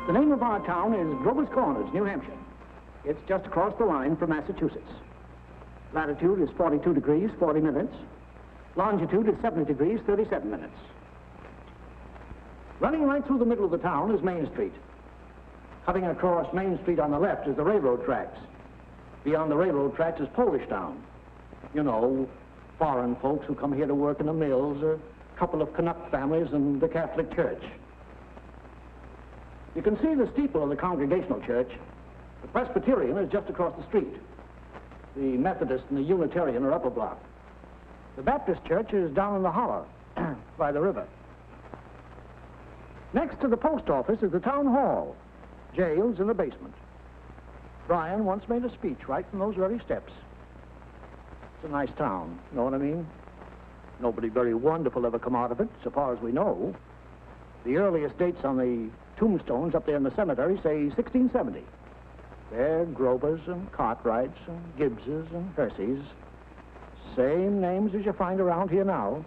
The name of our town is Grover's Corners, New Hampshire. It's just across the line from Massachusetts. Latitude is 42 degrees, 40 minutes. Longitude is 70 degrees, 37 minutes. Running right through the middle of the town is Main Street. Cutting across Main Street on the left is the railroad tracks. Beyond the railroad tracks is Polish Town. You know, foreign folks who come here to work in the mills, a couple of Canuck families, and the Catholic Church. You can see the steeple of the Congregational Church. The Presbyterian is just across the street. The Methodist and the Unitarian are up a block. The Baptist Church is down in the hollow, by the river. Next to the post office is the town hall. Jail's in the basement. Brian once made a speech right from those very steps. It's a nice town, you know what I mean? Nobody very wonderful ever come out of it, so far as we know. The earliest dates on the tombstones up there in the cemetery say 1670. They're Grovers and Cartwrights and Gibbses and Herseys. Same names as you find around here now.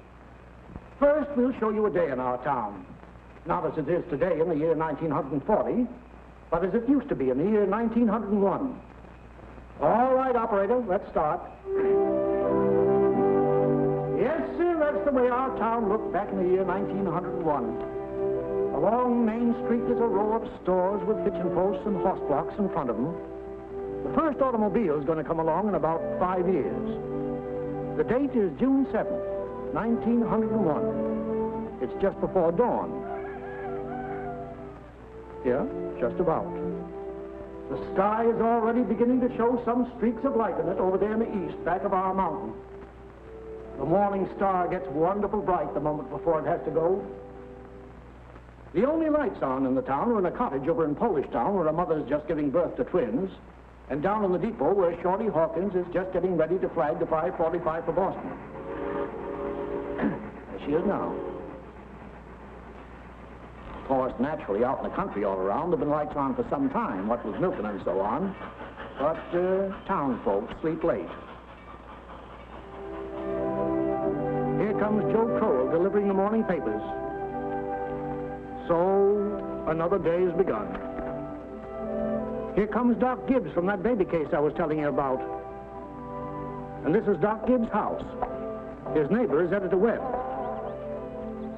First, we'll show you a day in our town. Not as it is today in the year 1940, but as it used to be in the year 1901. All right, operator, let's start. Yes, sir, that's the way our town looked back in the year 1901. Along Main Street is a row of stores with hitching posts and horse blocks in front of them. The first automobile is going to come along in about 5 years. The date is June 7th, 1901. It's just before dawn. Yeah, just about. The sky is already beginning to show some streaks of light in it over there in the east, back of our mountain. The morning star gets wonderful bright the moment before it has to go. The only lights on in the town are in a cottage over in Polish Town where a mother's just giving birth to twins, and down in the depot where Shorty Hawkins is just getting ready to flag the 5:45 for Boston. There she is now. Of course, naturally, out in the country all around, there have been lights on for some time, what with milking and so on. But town folks sleep late. Here comes Joe Crowell delivering the morning papers. So, another day has begun. Here comes Doc Gibbs from that baby case I was telling you about. And this is Doc Gibbs' house. His neighbor is Editor Webb.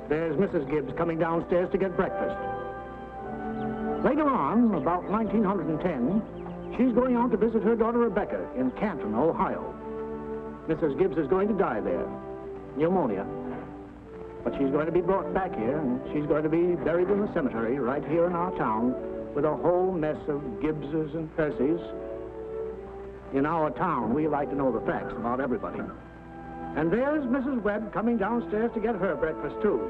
There's Mrs. Gibbs coming downstairs to get breakfast. Later on, about 1910, she's going out to visit her daughter Rebecca in Canton, Ohio. Mrs. Gibbs is going to die there. Pneumonia. But she's going to be brought back here, and she's going to be buried in the cemetery right here in our town with a whole mess of Gibbses and Percys. In our town, we like to know the facts about everybody. And there's Mrs. Webb coming downstairs to get her breakfast, too.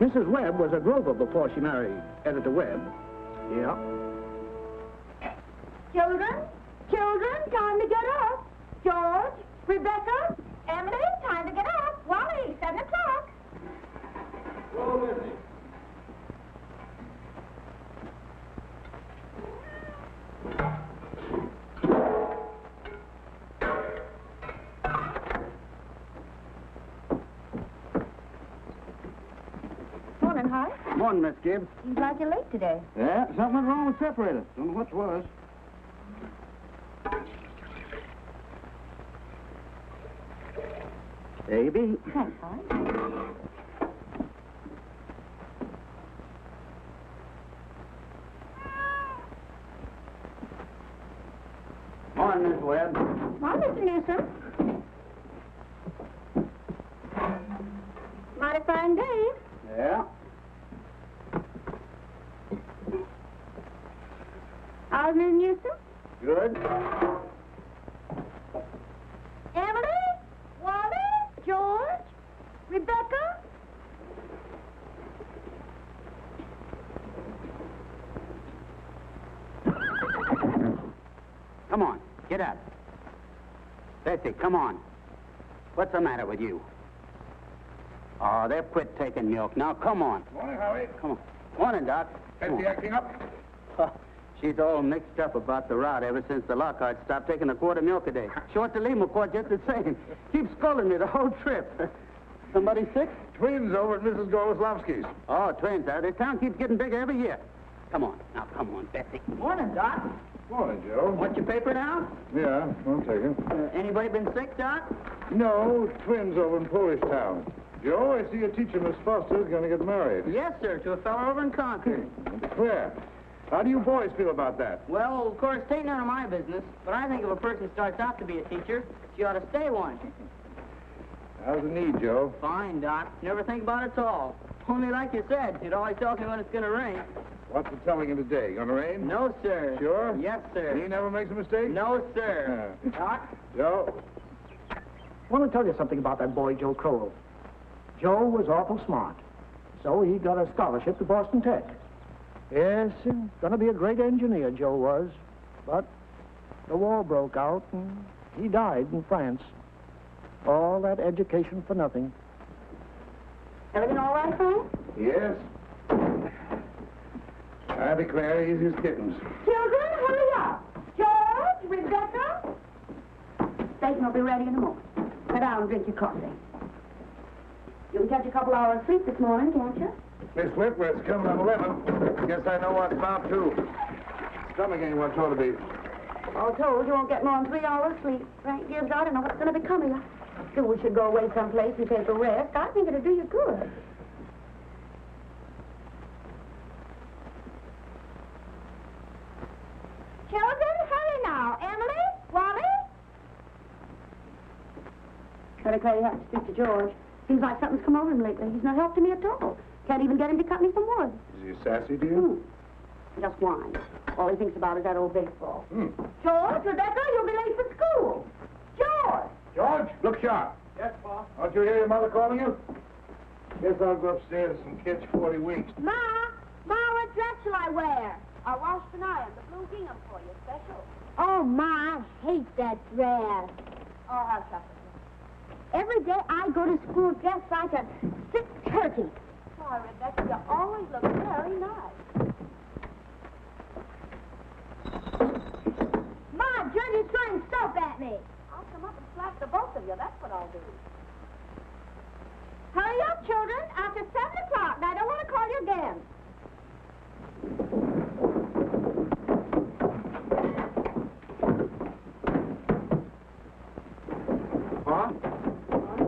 Mrs. Webb was a Grover before she married Editor Webb. Yeah. Children, time to get up. George, Rebecca, Emily, time to get up. Wally, 7 o'clock. Hello, Missy. Morning, Hart. Morning, Miss Gibbs. Seems like you're late today. Yeah, something went wrong with separator. Don't know what it was. Baby. Thanks, Hart. Morning, Miss Webb. Morning, Mr. Newsom. Mighty fine day. Yeah. How's Mrs. Newsom? Good. Emily, Wally, George, Rebecca. Come on, get up. Bessie, come on. What's the matter with you? Oh, they've quit taking milk. Now, come on. Morning, Howie. Come on. Morning, Doc. Come Bessie on. acting up? She's all mixed up about the route ever since the Lockhart stopped taking a quart of milk a day. Short to leave McCourt just the same. Keeps scolding me the whole trip. Somebody sick? Twins over at Mrs. Goloslavsky's. Oh, twins. This town keeps getting bigger every year. Come on. Now, come on, Betsy. Morning, Doc. Morning, Joe. Want your paper now? Yeah, I'll take it. Anybody been sick, Doc? No, twins over in Polish Town. Joe, I see your teacher, Miss Foster's going to get married. Yes, sir, to a fellow over in Concord. Declare. How do you boys feel about that? Well, of course, it ain't none of my business, but I think if a person starts out to be a teacher, she ought to stay one. How's the need, Joe? Fine, Doc. Never think about it at all. Only like you said, it always tells me when it's going to rain. What's the telling of the day? Gonna rain? No, sir. Sure? Yes, sir. He never makes a mistake? No, sir. Doc, Joe? I want to tell you something about that boy, Joe Crowell. Joe was awful smart, so he got a scholarship to Boston Tech. Yes, gonna be a great engineer, Joe was. But the war broke out, and he died in France. All that education for nothing. Everything all right, Frank? Yes. I declare he's his kittens. Children, hurry up. George, Rebecca. Bacon will be ready in a moment. Sit down and drink your coffee. You can catch a couple hours sleep this morning, can't you? Miss Whitworth's coming at 11. Guess I know what's about to. Stomach ain't what it ought to be. All told, you won't get more than 3 hours sleep. Frank Gibbs, I don't know what's going to become of you. Still, we should go away someplace and take a rest. I think it'll do you good. Children, hurry now. Emily, Wally. I declare you have to speak to George. Seems like something's come over him lately. He's no help to me at all. Can't even get him to cut me some wood. Is he sassy to you? Just whines. All he thinks about is that old baseball. Hmm. George, Rebecca, you'll be late for school. George! George, look sharp. Yes, Boss. Don't you hear your mother calling you? Guess I'll go upstairs and catch 40 winks. Ma, what dress shall I wear? I washed and ironed the blue gingham for you, special. Oh, Ma, I hate that dress. Oh, hush up. Every day I go to school dressed like a sick turkey. Why, Rebecca, you always look very nice. Ma, Journey's throwing soap at me. I'll come up and slap the both of you. That's what I'll do. Hurry up, children. After 7 o'clock. Now, I don't want to call you again. Huh?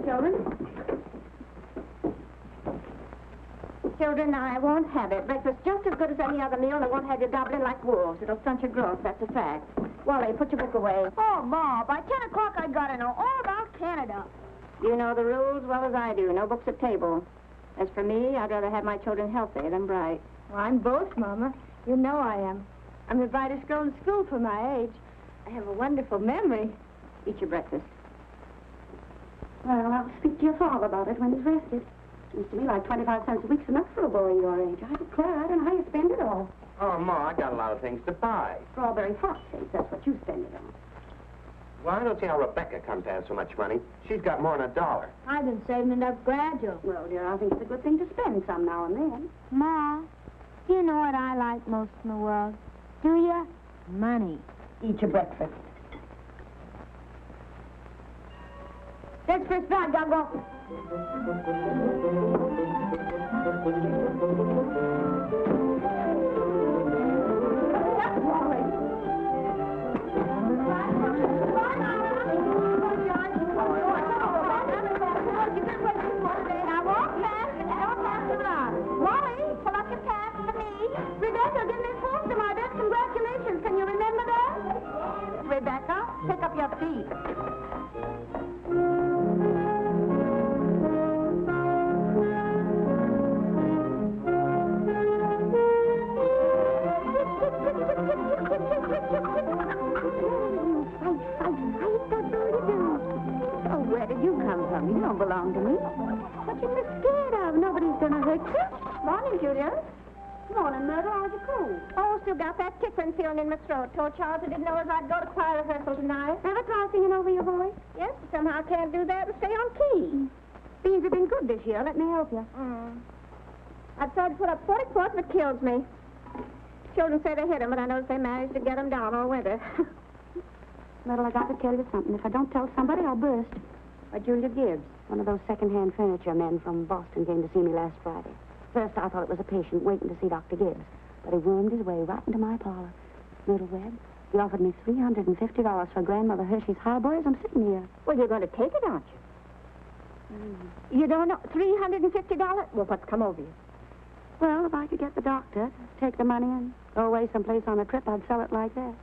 Children? Children, I won't have it. Breakfast just as good as any other meal, and I won't have you gobbling like wolves. It'll stunt your growth, that's a fact. Wally, put your book away. Oh, Ma, by 10 o'clock I gotta know all about Canada. You know the rules well as I do. No books at table. As for me, I'd rather have my children healthy than bright. Well, I'm both, Mama. You know I am. I'm the brightest girl in school for my age. I have a wonderful memory. Eat your breakfast. Well, I'll speak to your father about it when he's rested. Seems to me like 25 cents a week's enough for a boy your age. I declare, I don't know how you spend it all. Oh, Ma, I got a lot of things to buy. Strawberry hotcakes, that's what you spend it on. Well, I don't see how Rebecca comes to have so much money. She's got more than $1. I've been saving it up gradual. Well, dear, I think it's a good thing to spend some now and then. Ma, you know what I like most in the world? Do you? Money. Eat your breakfast. This first bag, I'll go. That's Wally. Now walk fast and don't pass it around. Wally, pull up your pass for me. Rebecca, give me Foster my best congratulations. Can you remember that? Rebecca, pick up your feet. Oh, where did you come from? You don't belong to me. What you so scared of? Nobody's gonna hurt you. Morning, Julia. Morning, Myrtle. How's your cold? Oh, still got that tickling feeling in my throat. Told Charles I didn't know as I'd go to choir rehearsal tonight. Ever try singing over your voice? Yes, but somehow I can't do that and stay on key. Beans have been good this year. Let me help you. I've tried to put up 44th, but it kills me. Children say they hit 'em, but I notice they manage to get 'em down all winter. Myrtle, I got to tell you something. If I don't tell somebody, I'll burst. Julia Gibbs, one of those second-hand furniture men from Boston, came to see me last Friday. First, I thought it was a patient waiting to see Dr. Gibbs, but he wormed his way right into my parlor. Myrtle Webb, he offered me $350 for Grandmother Hershey's highboy as I'm sitting here. Well, you're going to take it, aren't you? You don't know, $350? Well, what's come over you? Well, if I could get the doctor to take the money and go away someplace on a trip, I'd sell it like that.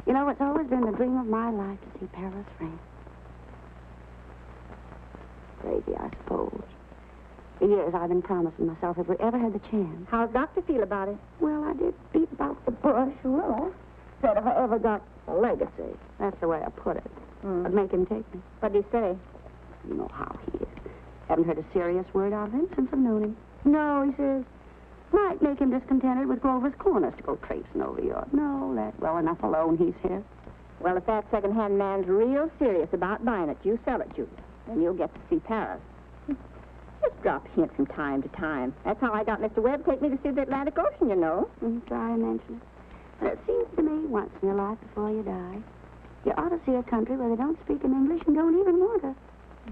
You know, it's always been the dream of my life to see Paris, France. Crazy, I suppose. For years, I've been promising myself if we ever had the chance. How's Doctor feel about it? Well, I did beat about the bush. Well, I said if I ever got a legacy, that's the way I put it, I'd make him take me. What'd he say? You know how he is. Haven't heard a serious word out of him since I've known him. No, he says, might make him discontented with Grover's Corners to go traipsing over your... No, let well enough alone, he's here. Well, if that second-hand man's real serious about buying it, you sell it, Julia. Then you'll get to see Paris. Just drop a hint from time to time. That's how I got Mr. Webb to take me to see the Atlantic Ocean, you know. Try and mention it. But it seems to me, once in your life before you die, you ought to see a country where they don't speak in English and don't even want to.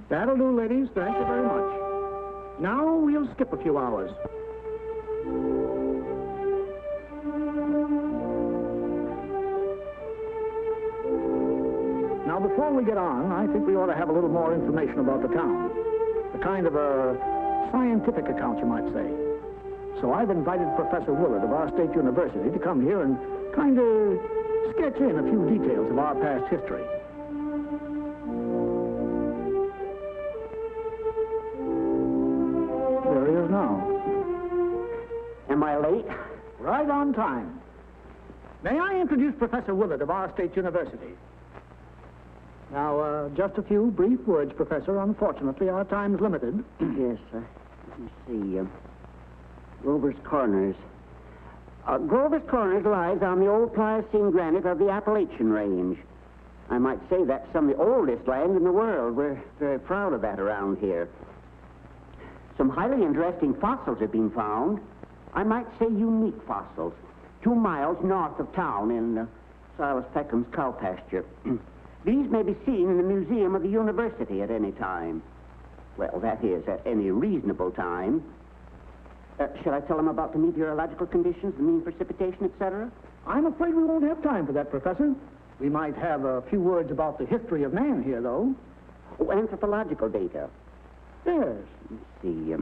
That'll do, ladies. Thank you very much. Now we'll skip a few hours. Now, before we get on, I think we ought to have a little more information about the town. A kind of a scientific account, you might say. So I've invited Professor Willard of our state university to come here and kind of sketch in a few details of our past history. There he is now. Am I late? Right on time. May I introduce Professor Willard of our state university? Now, just a few brief words, Professor. Unfortunately, our time's limited. Yes, let me see. Grover's Corners. Grover's Corners lies on the old Pliocene granite of the Appalachian Range. I might say that's some of the oldest land in the world. We're very proud of that around here. Some highly interesting fossils have been found. I might say unique fossils. 2 miles north of town in Silas Peckham's cow pasture. These may be seen in the museum of the university at any time. Well, that is, at any reasonable time. Shall I tell them about the meteorological conditions, the mean precipitation, etc.? I'm afraid we won't have time for that, Professor. We might have a few words about the history of man here, though. Oh, anthropological data. Yes. Let's see.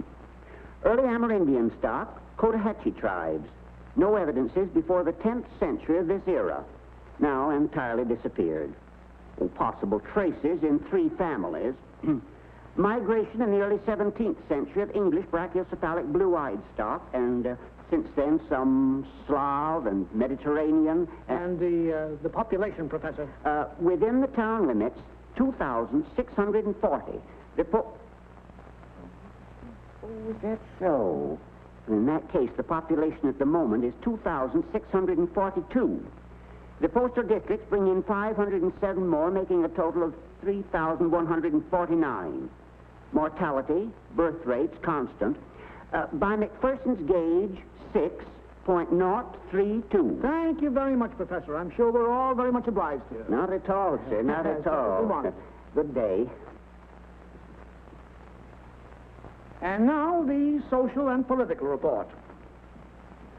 Early Amerindian stock, Cotahatchee tribes. No evidences before the 10th century of this era. Now entirely disappeared. Possible traces in 3 families. Migration in the early 17th century of English brachiocephalic blue-eyed stock, and since then some Slav and Mediterranean. And the population, Professor? Within the town limits, 2,640. Oh, is that so? In that case, the population at the moment is 2,642. The postal districts bring in 507 more, making a total of 3,149. Mortality, birth rates, constant. By McPherson's gauge, 6.032. Thank you very much, Professor. I'm sure we're all very much obliged here. Not at all, sir, not at all. Come on. Good day. And now the social and political report.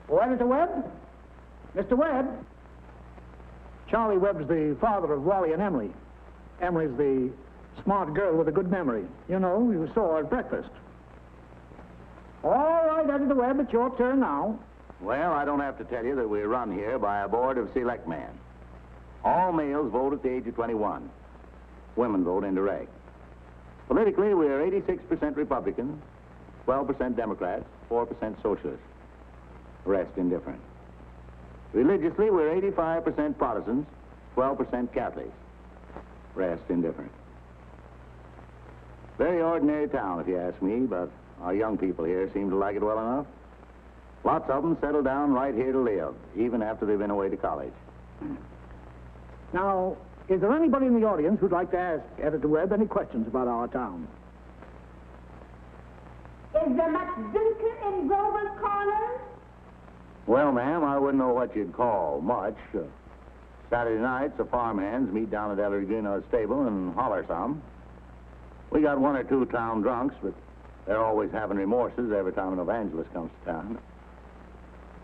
Oh, Editor Webb? Mr. Webb? Charlie Webb's the father of Wally and Emily. Emily's the smart girl with a good memory. You know, you saw her at breakfast. All right, Editor Webb, it's your turn now. Well, I don't have to tell you that we run here by a board of selectmen. All males vote at the age of 21. Women vote indirect. Politically, we're 86% Republican, 12% Democrats, 4% Socialists. The rest indifferent. Religiously, we're 85% Protestants, 12% Catholics. Rest indifferent. Very ordinary town, if you ask me, but our young people here seem to like it well enough. Lots of them settle down right here to live, even after they've been away to college. Now, is there anybody in the audience who'd like to ask Editor Webb any questions about our town? Is there much drinking in Grover's Corners? Well, ma'am, I wouldn't know what you'd call much. Saturday nights, the farmhands meet down at Ellery Greenwood's stable and holler some. We got one or two town drunks, but they're always having remorses every time an evangelist comes to town.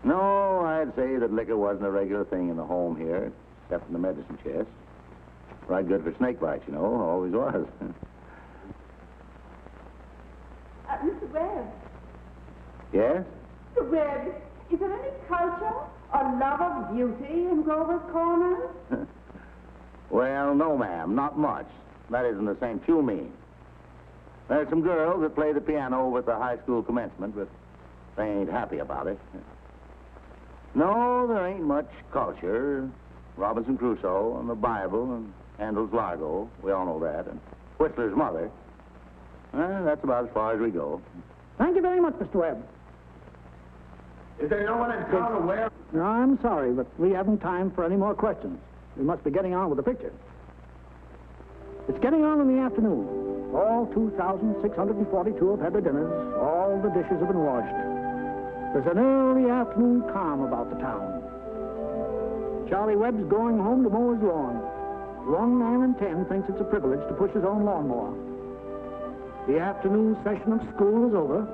No, I'd say that liquor wasn't a regular thing in the home here, except in the medicine chest. Right good for snake bites, you know, always was. Mr. Webb. Yes? Mr. Webb, is there any culture or love of beauty in Grover's Corners? Well, no, ma'am, not much. That isn't the sense you mean. There's some girls that play the piano with the high school commencement, but they ain't happy about it. No, there ain't much culture. Robinson Crusoe and the Bible and Handel's Largo, we all know that, and Whistler's Mother. That's about as far as we go. Thank you very much, Mr. Webb. Is there no one in town aware? No, I'm sorry, but we haven't time for any more questions. We must be getting on with the picture. It's getting on in the afternoon. All 2,642 have had their dinners. All the dishes have been washed. There's an early afternoon calm about the town. Charlie Webb's going home to mow his lawn. One man in 10 thinks it's a privilege to push his own lawnmower. The afternoon session of school is over.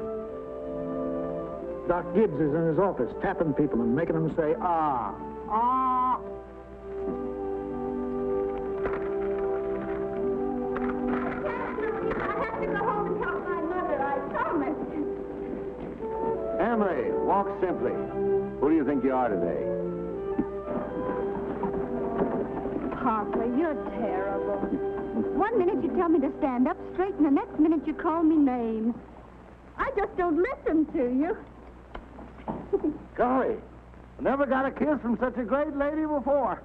Doc Gibbs is in his office tapping people and making them say, ah, ah. I have to go home and tell my mother. I promised. Emily, walk simply. Who do you think you are today? Papa, you're terrible. One minute you tell me to stand up straight, and the next minute you call me names. I just don't listen to you. Golly, I never got a kiss from such a great lady before.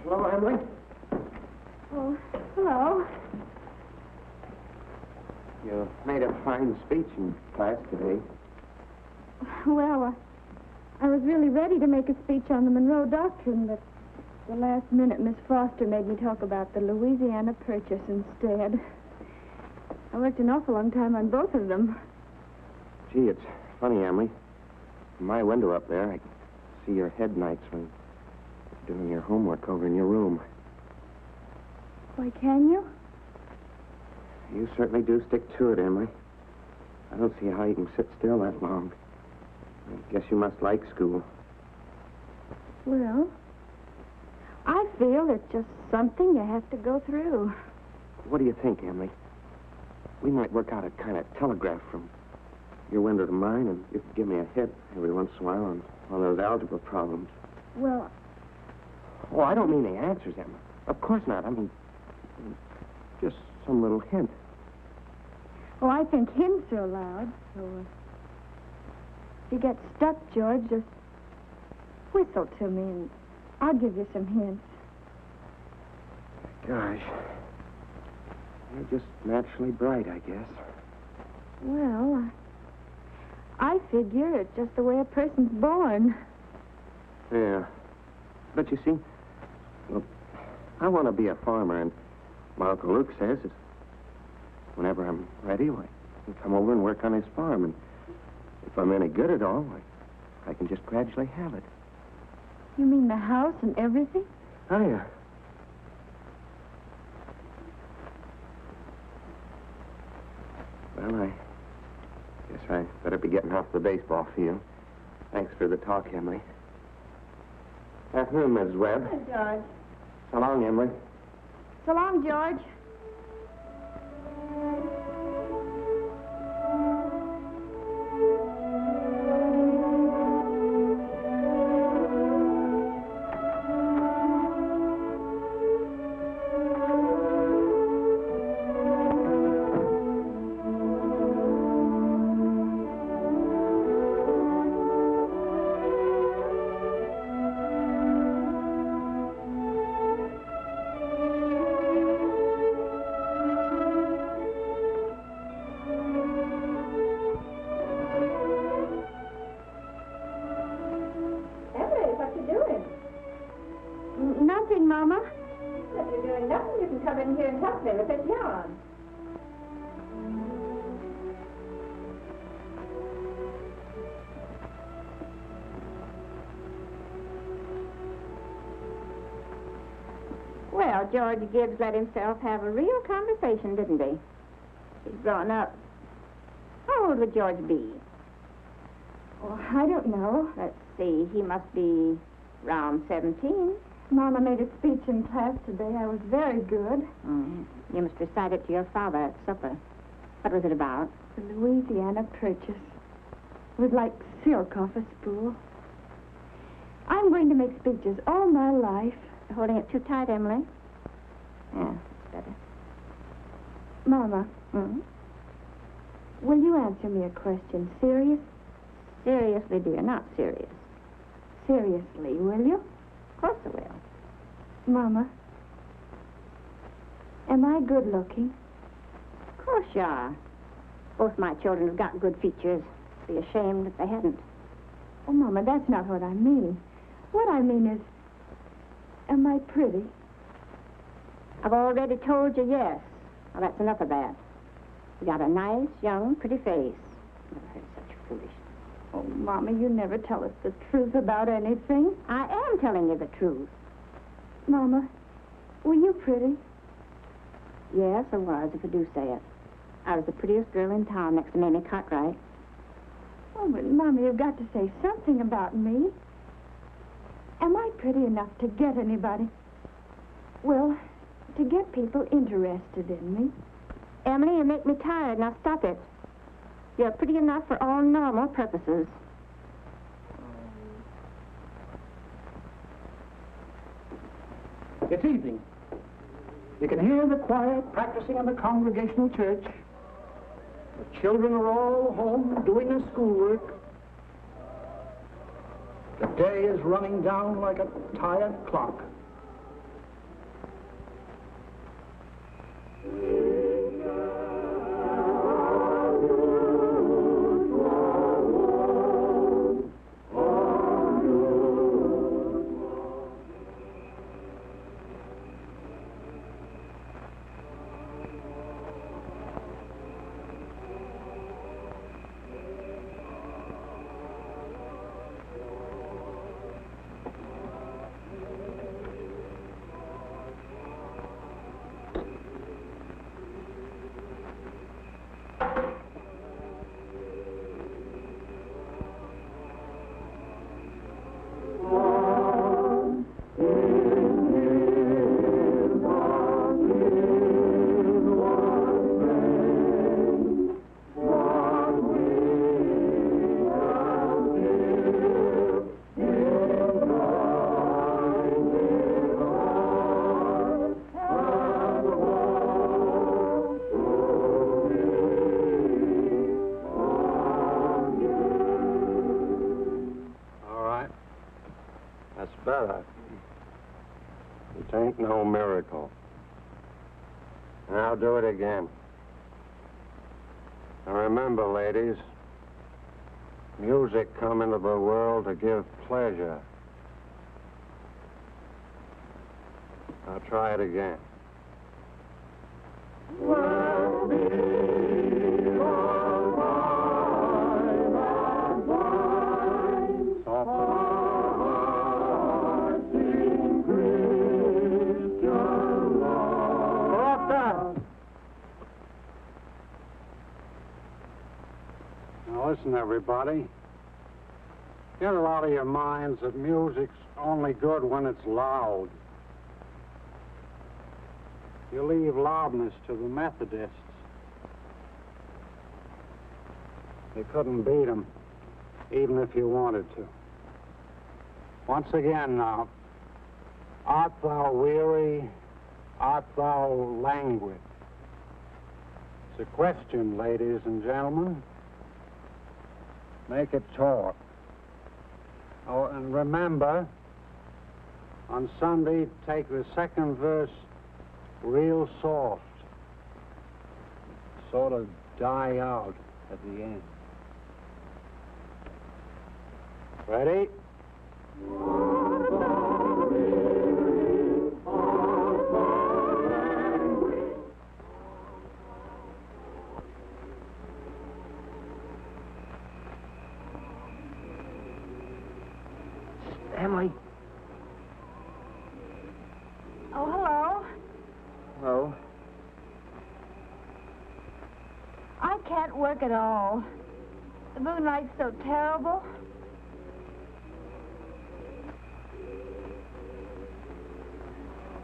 Hello, Emily. Oh, hello. You made a fine speech in class today. Well, I was really ready to make a speech on the Monroe Doctrine, but the last minute Miss Foster made me talk about the Louisiana Purchase instead. I worked an awful long time on both of them. Gee, it's funny, Emily. From my window up there, I can see your head nights when you're doing your homework over in your room. Why, can you? You certainly do stick to it, Emily. I don't see how you can sit still that long. I guess you must like school. Well, I feel it's just something you have to go through. What do you think, Emily? We might work out a kind of telegraph from your window to mine, and you could give me a hit every once in a while on one of those algebra problems. Well, Oh, I don't mean the answers, Emily. Of course not. I mean, just some little hint. oh, I think hints are allowed, so if you get stuck, George, just whistle to me, and I'll give you some hints. Gosh. You're just naturally bright, I guess. Well, I figure it's just the way a person's born. Yeah. But you see, well, I want to be a farmer, and my Uncle Luke says is whenever I'm ready, I can come over and work on his farm. And if I'm any good at all, I can just gradually have it. You mean the house and everything? Oh, yeah. Well, I guess I better be getting off the baseball field. Thanks for the talk, Emily. Afternoon, Mrs. Webb. George. So long, Emily. So long, George. Well, George Gibbs let himself have a real conversation, didn't he? He's grown up. How old would George be? Oh, I don't know. Let's see, he must be around 17. Mama made a speech in class today. I was very good. You must recite it to your father at supper. What was it about? The Louisiana Purchase. It was like silk off a spool. I'm going to make speeches all my life. You're holding it too tight, Emily. Yeah, better. Mama, Hmm? will you answer me a question? Serious? Seriously, dear, not serious. Seriously, will you? Of course I will. Mama, am I good looking? Of course you are. Both my children have got good features. Be ashamed if they hadn't. Oh, Mama, that's not what I mean. What I mean is, am I pretty? I've already told you yes. Now, that's enough of that. You got a nice, young, pretty face. Never heard such foolishness. Oh, Mama, you never tell us the truth about anything. I am telling you the truth. Mama, were you pretty? Yes, I was, if I do say it. I was the prettiest girl in town next to Mamie Cartwright. Oh, but Mama, you've got to say something about me. Am I pretty enough to get anybody? Well, to get people interested in me. Emily, you make me tired. Now stop it. You're pretty enough for all normal purposes. It's evening. You can hear the choir practicing in the Congregational Church. The children are all home doing their schoolwork. The day is running down like a tired clock. Better. It ain't no miracle. Now do it again. And remember, ladies, music come into the world to give pleasure. Now try it again. Listen, everybody. Get it out of your minds that music's only good when it's loud. You leave loudness to the Methodists. You couldn't beat them, even if you wanted to. Once again now, art thou weary? Art thou languid? It's a question, ladies and gentlemen. Make it talk. Oh, and remember, on Sunday, take the second verse real soft. Sort of die out at the end. Ready? Emily. Oh, hello. can't work at all. The moonlight's so terrible.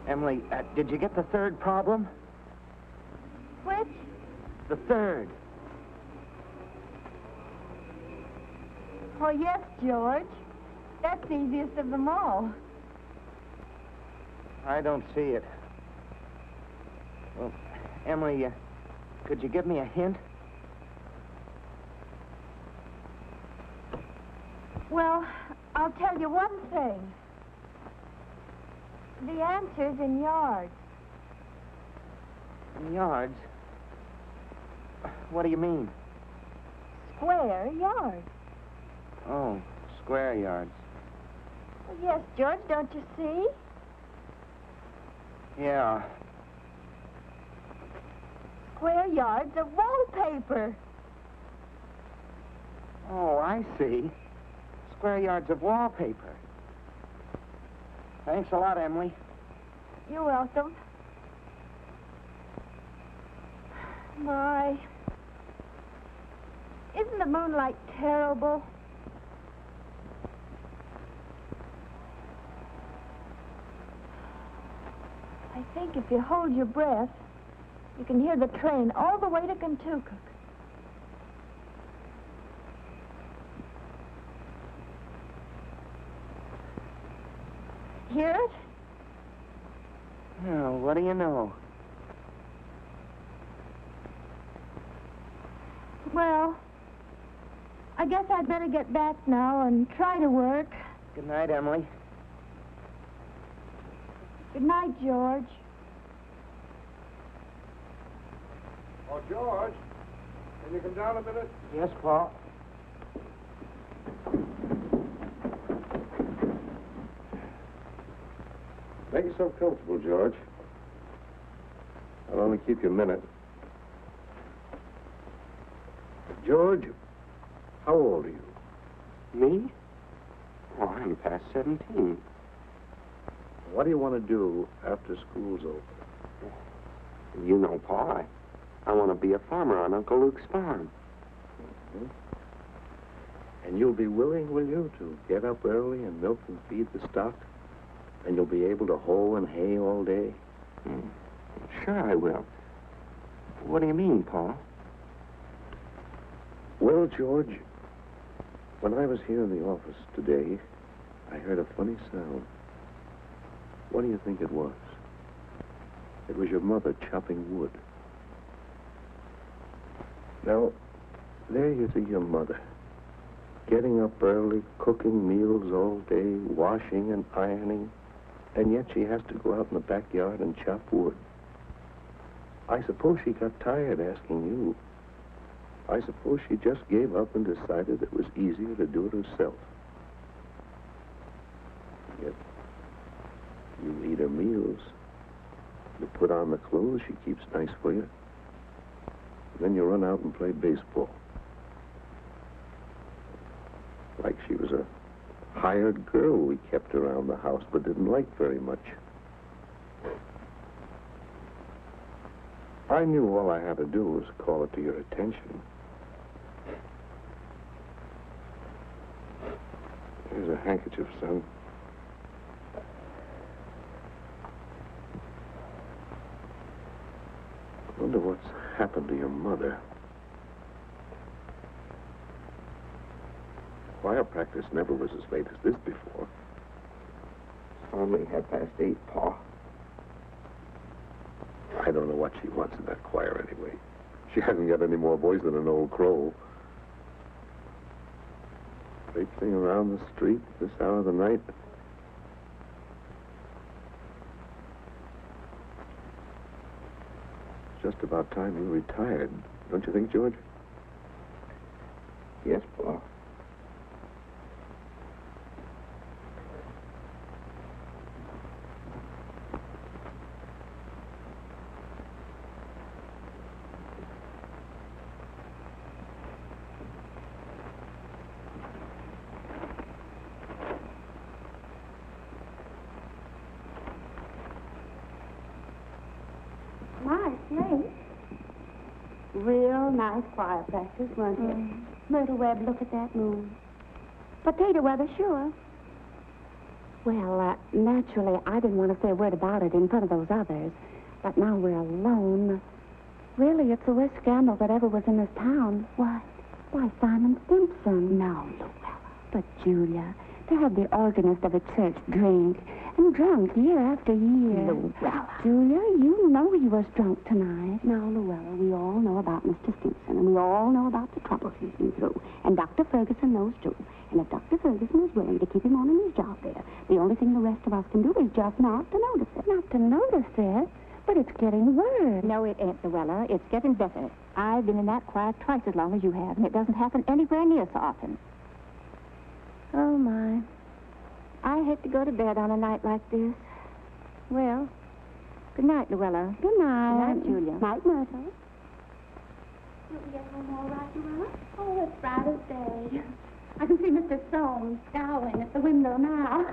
Emily, did you get the third problem? Which? The third. Oh, yes, George. That's the easiest of them all. I don't see it. Well, Emily, could you give me a hint? Well, I'll tell you one thing. The answer's in yards. In yards? What do you mean? Square yards. Oh, square yards. Well, yes, George, don't you see? Yeah. Square yards of wallpaper. Oh, I see. Square yards of wallpaper. Thanks a lot, Emily. You're welcome. My. Isn't the moonlight terrible? I think if you hold your breath, you can hear the train all the way to Kentucky. Hear it? Oh, what do you know? Well, I guess I'd better get back now and try to work. Good night, Emily. Good night, George. Oh, George, can you come down a minute? Yes, Paul. Make yourself comfortable, George. I'll only keep you a minute. George, how old are you? Me? Oh, I'm past 17. What do you want to do after school's over? You know, Paul, I want to be a farmer on Uncle Luke's farm. Hmm? And you'll be willing, will you, to get up early and milk and feed the stock? And you'll be able to hoe and hay all day? Sure I will. What do you mean, Paul? Well, George, when I was here in the office today, I heard a funny sound. What do you think it was? It was your mother chopping wood. Now, there you see your mother, getting up early, cooking meals all day, washing and ironing, and yet she has to go out in the backyard and chop wood. I suppose she got tired asking you. I suppose she just gave up and decided it was easier to do it herself. Yet, you eat her meals. You put on the clothes she keeps nice for you. Then you run out and play baseball. Like she was a hired girl we kept around the house but didn't like very much. I knew all I had to do was call it to your attention. Here's a handkerchief, son. I wonder what's happened to your mother. Choir practice never was as late as this before. It's only 8:30, Paul. I don't know what she wants in that choir anyway. She hasn't got any more voice than an old crow. Traipsing around the street at this hour of the night. It's just about time you retired, don't you think, George? Yes, Paul. My, it's late. Real real nice choir practice, weren't it? Myrtle Webb, look at that moon. Potato weather, sure. Well, naturally, I didn't want to say a word about it in front of those others. But now we're alone. Really, it's the worst scandal that ever was in this town. What? Why, Simon Simpson. No, Luella. But, Julia, they had the organist of a church drink and drunk year after year. Luella. Julia, you know he was drunk tonight. Now, Luella, we all know about Mr. Simpson, and we all know about the trouble he's been through. And Dr. Ferguson knows, too. And if Dr. Ferguson is willing to keep him on in his job there, the only thing the rest of us can do is just not to notice it. Not to notice it? But it's getting worse. No, it ain't, Luella. It's getting better. I've been in that choir twice as long as you have, and it doesn't happen anywhere near so often. Oh, my. I hate to go to bed on a night like this. Well, good night, Luella. Good night. Good night, Julia. Night, Myrtle. You'll be at home all right, Luella? Oh, it's bright as day. I can see Mr. Soames scowling at the window now.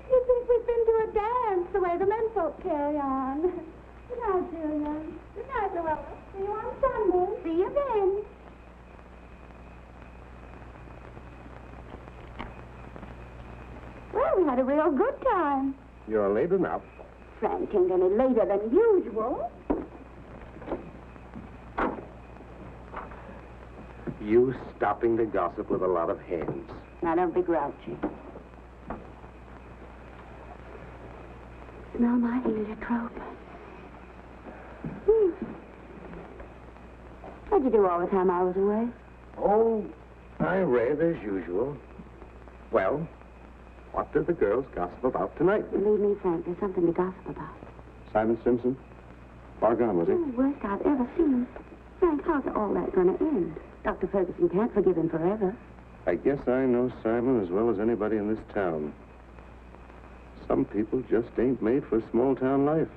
You think we've been to a dance the way the menfolk carry on. Good night, Julia. Good night, Luella. See you on Sunday. See you then. Well, we had a real good time. You're late enough. Frank ain't any later than usual. You stopping to gossip with a lot of hens. Now, don't be grouchy. Smell my heliotrope. What'd you do all the time I was away? Oh, I read as usual. Well, what did the girls gossip about tonight? Believe me, Frank, there's something to gossip about. Simon Simpson? Far gone, was he? Oh, worst I've ever seen. Frank, how's all that going to end? Dr. Ferguson can't forgive him forever. I guess I know Simon as well as anybody in this town. Some people just ain't made for small-town life.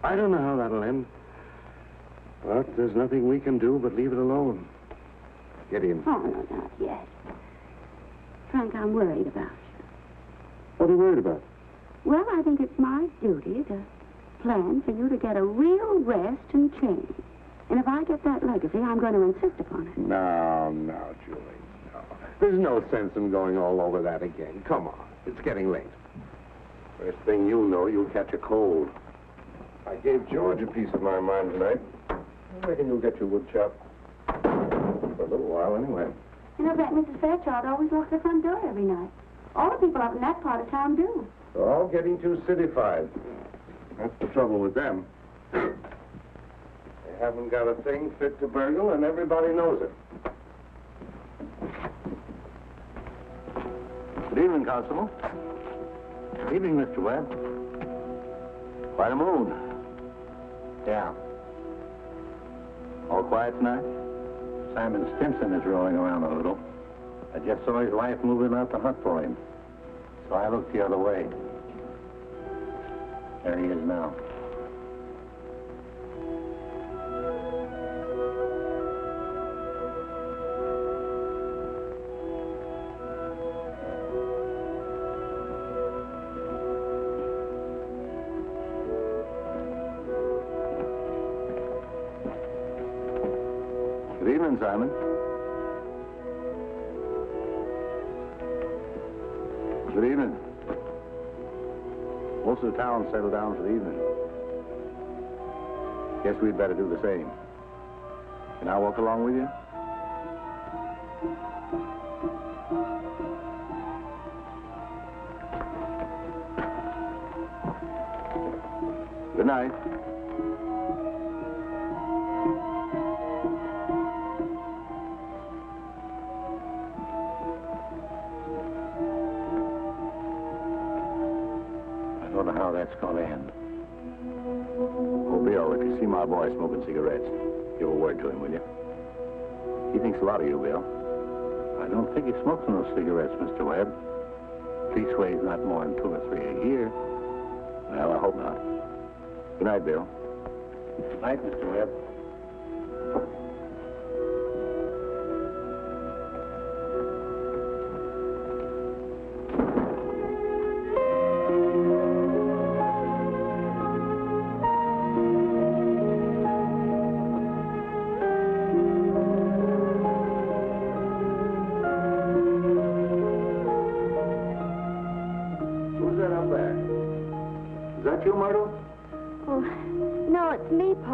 I don't know how that'll end. But there's nothing we can do but leave it alone. Get in. Oh, no, not yet. Frank, I'm worried about you. What are you worried about? Well, I think it's my duty to plan for you to get a real rest and change. And if I get that legacy, I'm going to insist upon it. No, Julie, no. There's no sense in going all over that again. Come on. It's getting late. First thing you know, you'll catch a cold. I gave George a piece of my mind tonight. I reckon you'll get your wood chop. For a little while, anyway. You know, that Mrs. Fairchild always locks the front door every night. All the people up in that part of town do. They're all getting too cityfied. That's the trouble with them. They haven't got a thing fit to burgle, and everybody knows it. Good evening, Constable. Good evening, Mr. Webb. Quite a mood. Yeah. All quiet tonight? Simon Simpson is rolling around a little. I just saw his wife moving out to hunt for him. So I looked the other way. There he is now. Good evening, Simon. Good evening. Most of the town settled down for the evening. Guess we'd better do the same. Can I walk along with you? Good night. I don't know how that's going to end. Oh, Bill, if you see my boy smoking cigarettes, give a word to him, will you? He thinks a lot of you, Bill. I don't think he smokes those cigarettes, Mr. Webb. Leastways, not more than 2 or 3 a year. Well, I hope not. Good night, Bill. Good night, Mr. Webb.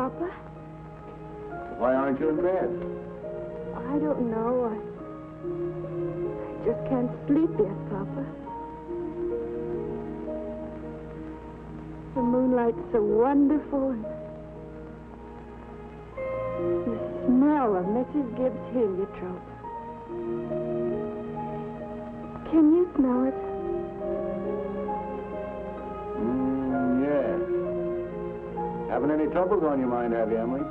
Papa? Why aren't you in bed? I don't know. I just can't sleep yet, Papa. The moonlight's so wonderful, and the smell of Mrs. Gibbs' heliotrope. Can you smell it? Yes. Having any troubles on your mind, have you, Emily?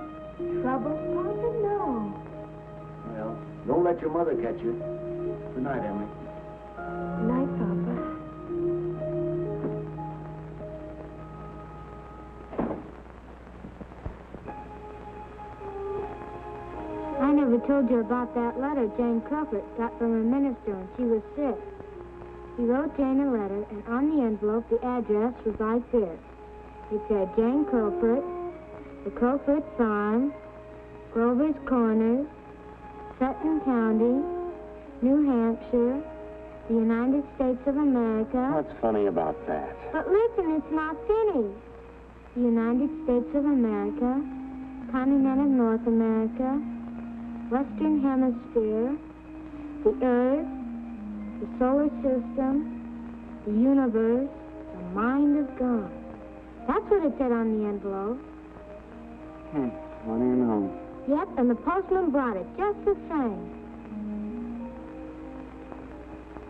Trouble, Papa? No. Well, don't let your mother catch you. Good night, Emily. Good night, Papa. I never told you about that letter Jane Crawford got from her minister when she was sick. He wrote Jane a letter, and on the envelope, the address was like this. It said, Jane Crawford, the Crawford Farm, Grover's Corners, Sutton County, New Hampshire, the United States of America. What's funny about that? But listen, it's not finished. The United States of America, continent of North America, Western Hemisphere, the Earth, the solar system, the universe, the mind of God. That's what it said on the envelope. What do you know? Yep, and the postman brought it just the same.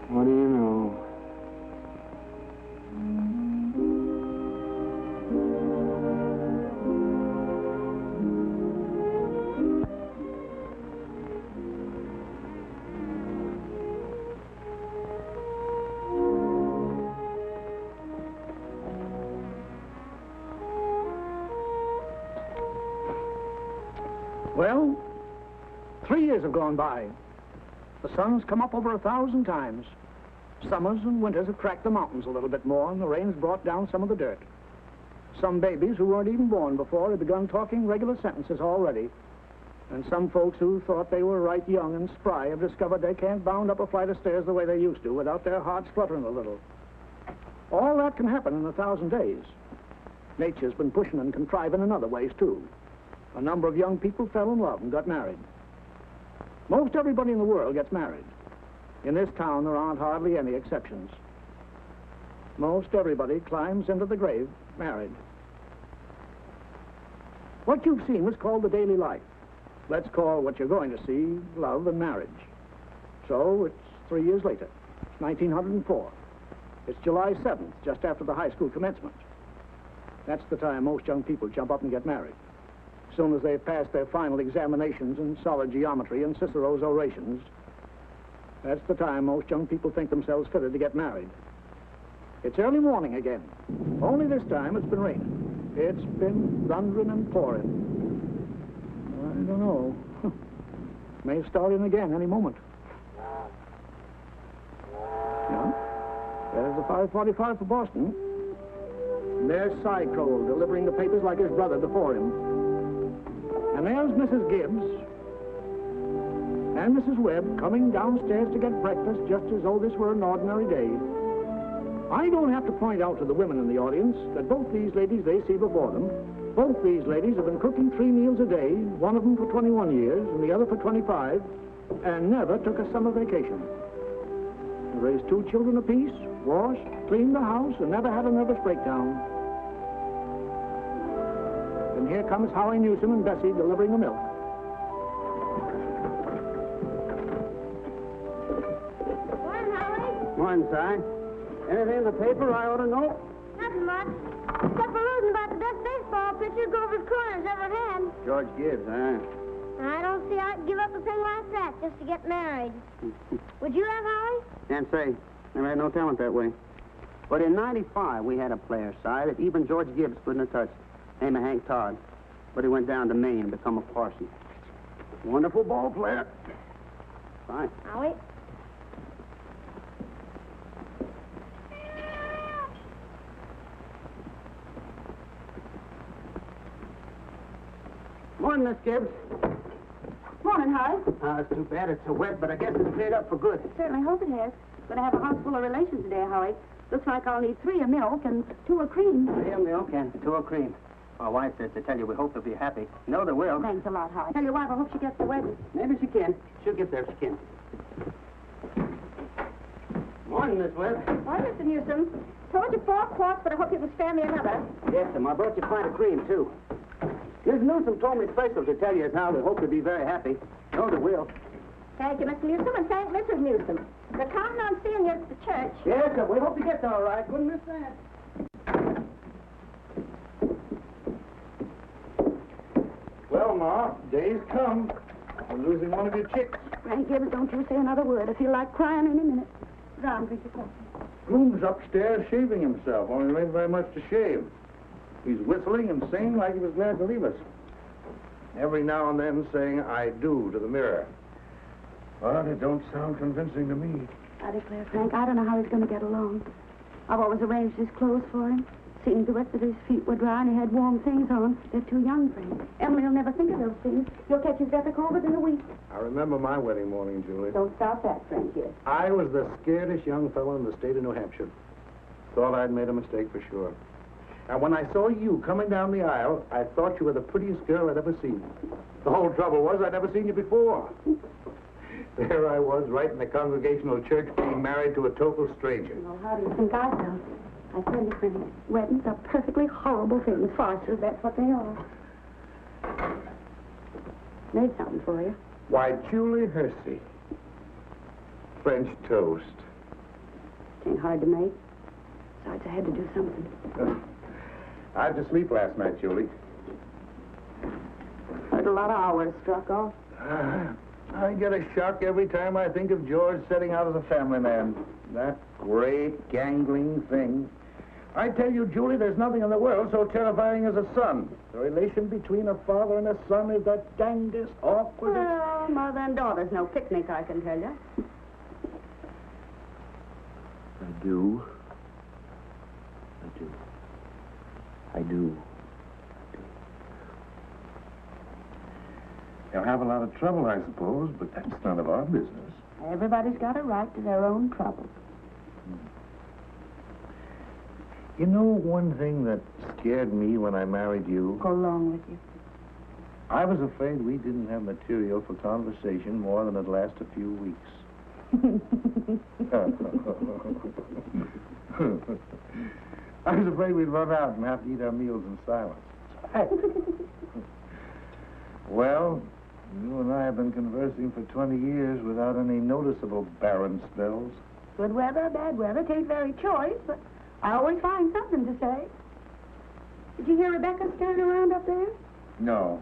What do you know? Well, 3 years have gone by. The sun's come up over 1,000 times. Summers and winters have cracked the mountains a little bit more, and the rain's brought down some of the dirt. Some babies who weren't even born before have begun talking regular sentences already. And some folks who thought they were right young and spry have discovered they can't bound up a flight of stairs the way they used to without their hearts fluttering a little. All that can happen in 1,000 days. Nature's been pushing and contriving in other ways, too. A number of young people fell in love and got married. Most everybody in the world gets married. In this town, there aren't hardly any exceptions. Most everybody climbs into the grave married. What you've seen was called the daily life. Let's call what you're going to see love and marriage. So it's 3 years later. It's 1904. It's July 7th, just after the high school commencement. That's the time most young people jump up and get married. As soon as they've passed their final examinations in solid geometry and Cicero's orations, that's the time most young people think themselves fitted to get married. It's early morning again. Only this time it's been raining. It's been thundering and pouring. I don't know. May start in again any moment. Yeah. There's the 5:45 for Boston. And there's Cy Crowell delivering the papers like his brother before him. And there's Mrs. Gibbs and Mrs. Webb coming downstairs to get breakfast just as though this were an ordinary day. I don't have to point out to the women in the audience that both these ladies they see before them, both these ladies have been cooking 3 meals a day, one of them for 21 years and the other for 25, and never took a summer vacation. They raised 2 children apiece, washed, cleaned the house, and never had a nervous breakdown. And here comes Howie Newsom and Bessie delivering the milk. Morning, Howie. Morning, Si. Anything in the paper I ought to know? Nothing much. Except for losing about the best baseball pitcher Grover's Corners ever had. George Gibbs, huh? I don't see I'd give up a thing like that just to get married. Would you have, Howie? Can't say. Never had no talent that way. But in '95, we had a player, Si, that even George Gibbs couldn't have touched. Named Hank Todd. But he went down to Maine and become a parson. Wonderful ball player. Fine. Howie? Morning, Miss Gibbs. Morning, Howie. It's too bad it's so wet, but I guess it's cleared up for good. Certainly hope it has. Going to have a house full of relations today, Howie. Looks like I'll need 3 of milk and 2 of cream. 3 of milk and 2 of cream. My wife says to tell you we hope they'll be happy. No, they will. Thanks a lot, Howard. Tell your wife I hope she gets the wedding. Maybe she can. She'll get there if she can. Morning, Miss Webb. Why, Mr. Newsom, told you 4 quarts, but I hope you can spare me another. Yes, ma'am. I brought you a pint of cream, too. Miss Newsom told me special to tell you how they hope to be very happy. No, they will. Thank you, Mr. Newsom, and thank Mrs. Newsom. They're counting on seeing you at the church. Yes, sir. We hope you get there all right. Wouldn't miss that. Well, Ma, day's come. We're losing one of your chicks. Frank Gibbs, don't you say another word. I feel like crying any minute. Down, drink your coffee. Groom's upstairs shaving himself, only there ain't very much to shave. He's whistling and singing like he was glad to leave us. Every now and then saying, I do, to the mirror. But it don't sound convincing to me. I declare, Frank, I don't know how he's going to get along. I've always arranged his clothes for him. Seen to it that his feet were dry and he had warm things on. They're too young for him. Emily will never think of those things. He'll catch his death cold within a week. I remember my wedding morning, Julie. Don't stop that, Frank, here. I was the scaredest young fellow in the state of New Hampshire. Thought I'd made a mistake for sure. And when I saw you coming down the aisle, I thought you were the prettiest girl I'd ever seen. The whole trouble was I'd never seen you before. There I was, right in the Congregational Church, being married to a total stranger. Well, how do you think I felt? I tell you, Frank, weddings are perfectly horrible things. Farces, that's what they are. Made something for you. Why, Julie Hersey. French toast. It ain't hard to make. Besides, I had to do something. I had to sleep last night, Julie. Heard a lot of hours struck off. I get a shock every time I think of George setting out as a family man. That great, gangling thing. I tell you, Julie, there's nothing in the world so terrifying as a son. The relation between a father and a son is the dangest, awkwardest... Well, mother and daughter's no picnic, I can tell you. I do. I do. They'll have a lot of trouble, I suppose, but that's none of our business. Everybody's got a right to their own trouble. You know one thing that scared me when I married you? Go along with you. I was afraid we didn't have material for conversation more than it'd last a few weeks. I was afraid we'd run out and have to eat our meals in silence. Well, you and I have been conversing for 20 years without any noticeable barren spells. Good weather, bad weather, tain't very choice, but I always find something to say. Did you hear Rebecca stirring around up there? No.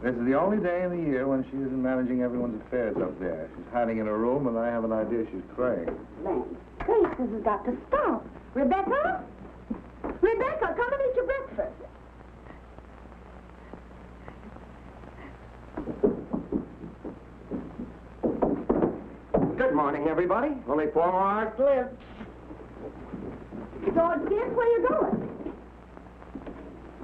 This is the only day in the year when she isn't managing everyone's affairs up there. She's hiding in her room, and I have an idea she's crying. Land. Grace, this has got to stop. Rebecca? Rebecca, come and eat your breakfast. Good morning, everybody. Only 4 more hours to live. George, guess where you going?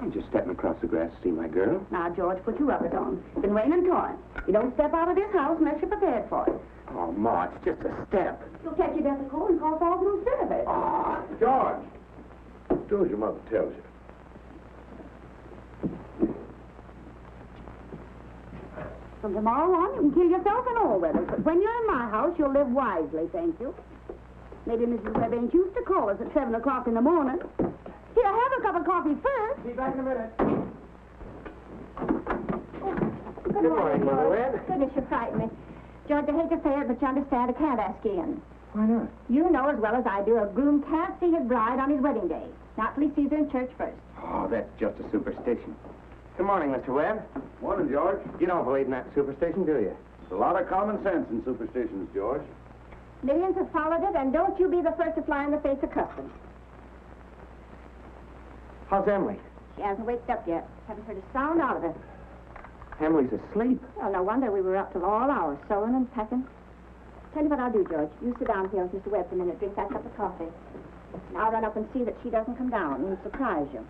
I'm just stepping across the grass to see my girl. Now, George, put your rubbers on. It's been raining torrent. You don't step out of this house unless you're prepared for it. Oh, Ma, it's just a step. You'll catch your death of cold and cough all through service. Ah, George! Do as your mother tells you. From tomorrow on, you can kill yourself in all weathers. But when you're in my house, you'll live wisely, thank you. Maybe Mrs. Webb ain't used to call us at 7 o'clock in the morning. Here, have a cup of coffee first. Be back in a minute. Good morning, Mother Webb. Goodness, you frighten me. George, I hate to say it, but you understand, I can't ask you in. Why not? You know as well as I do, a groom can't see his bride on his wedding day. Not till he sees her in church first. Oh, that's just a superstition. Good morning, Mr. Webb. Morning, George. You don't believe in that superstition, do you? There's a lot of common sense in superstitions, George. Millions have followed it, and don't you be the first to fly in the face of custom. How's Emily? She hasn't waked up yet. Haven't heard a sound out of her. Emily's asleep. Well, no wonder we were up till all hours, sewing and packing. Tell you what I'll do, George. You sit down here with Mr. Webb for a minute, drink that cup of coffee. And I'll run up and see that she doesn't come down and surprise you.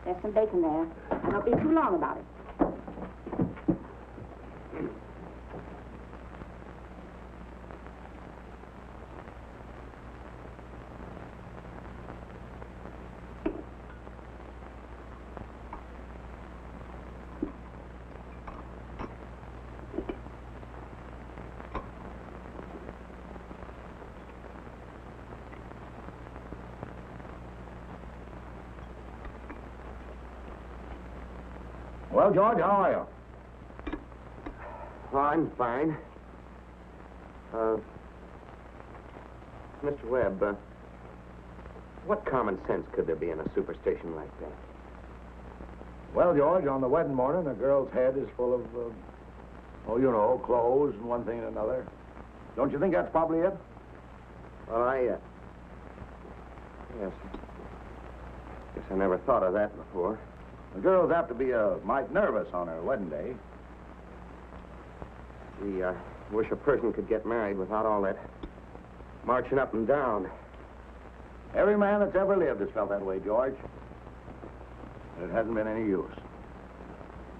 There's some bacon there. I don't be too long about it. Well, George, how are you? Oh, I'm fine. Mr. Webb, what common sense could there be in a superstition like that? Well, George, on the wedding morning, a girl's head is full of, clothes and one thing and another. Don't you think that's probably it? Well, yes. Guess I never thought of that before. The girl's apt to be mite nervous on her wedding day. Gee, I wish a person could get married without all that marching up and down. Every man that's ever lived has felt that way, George. And it hasn't been any use.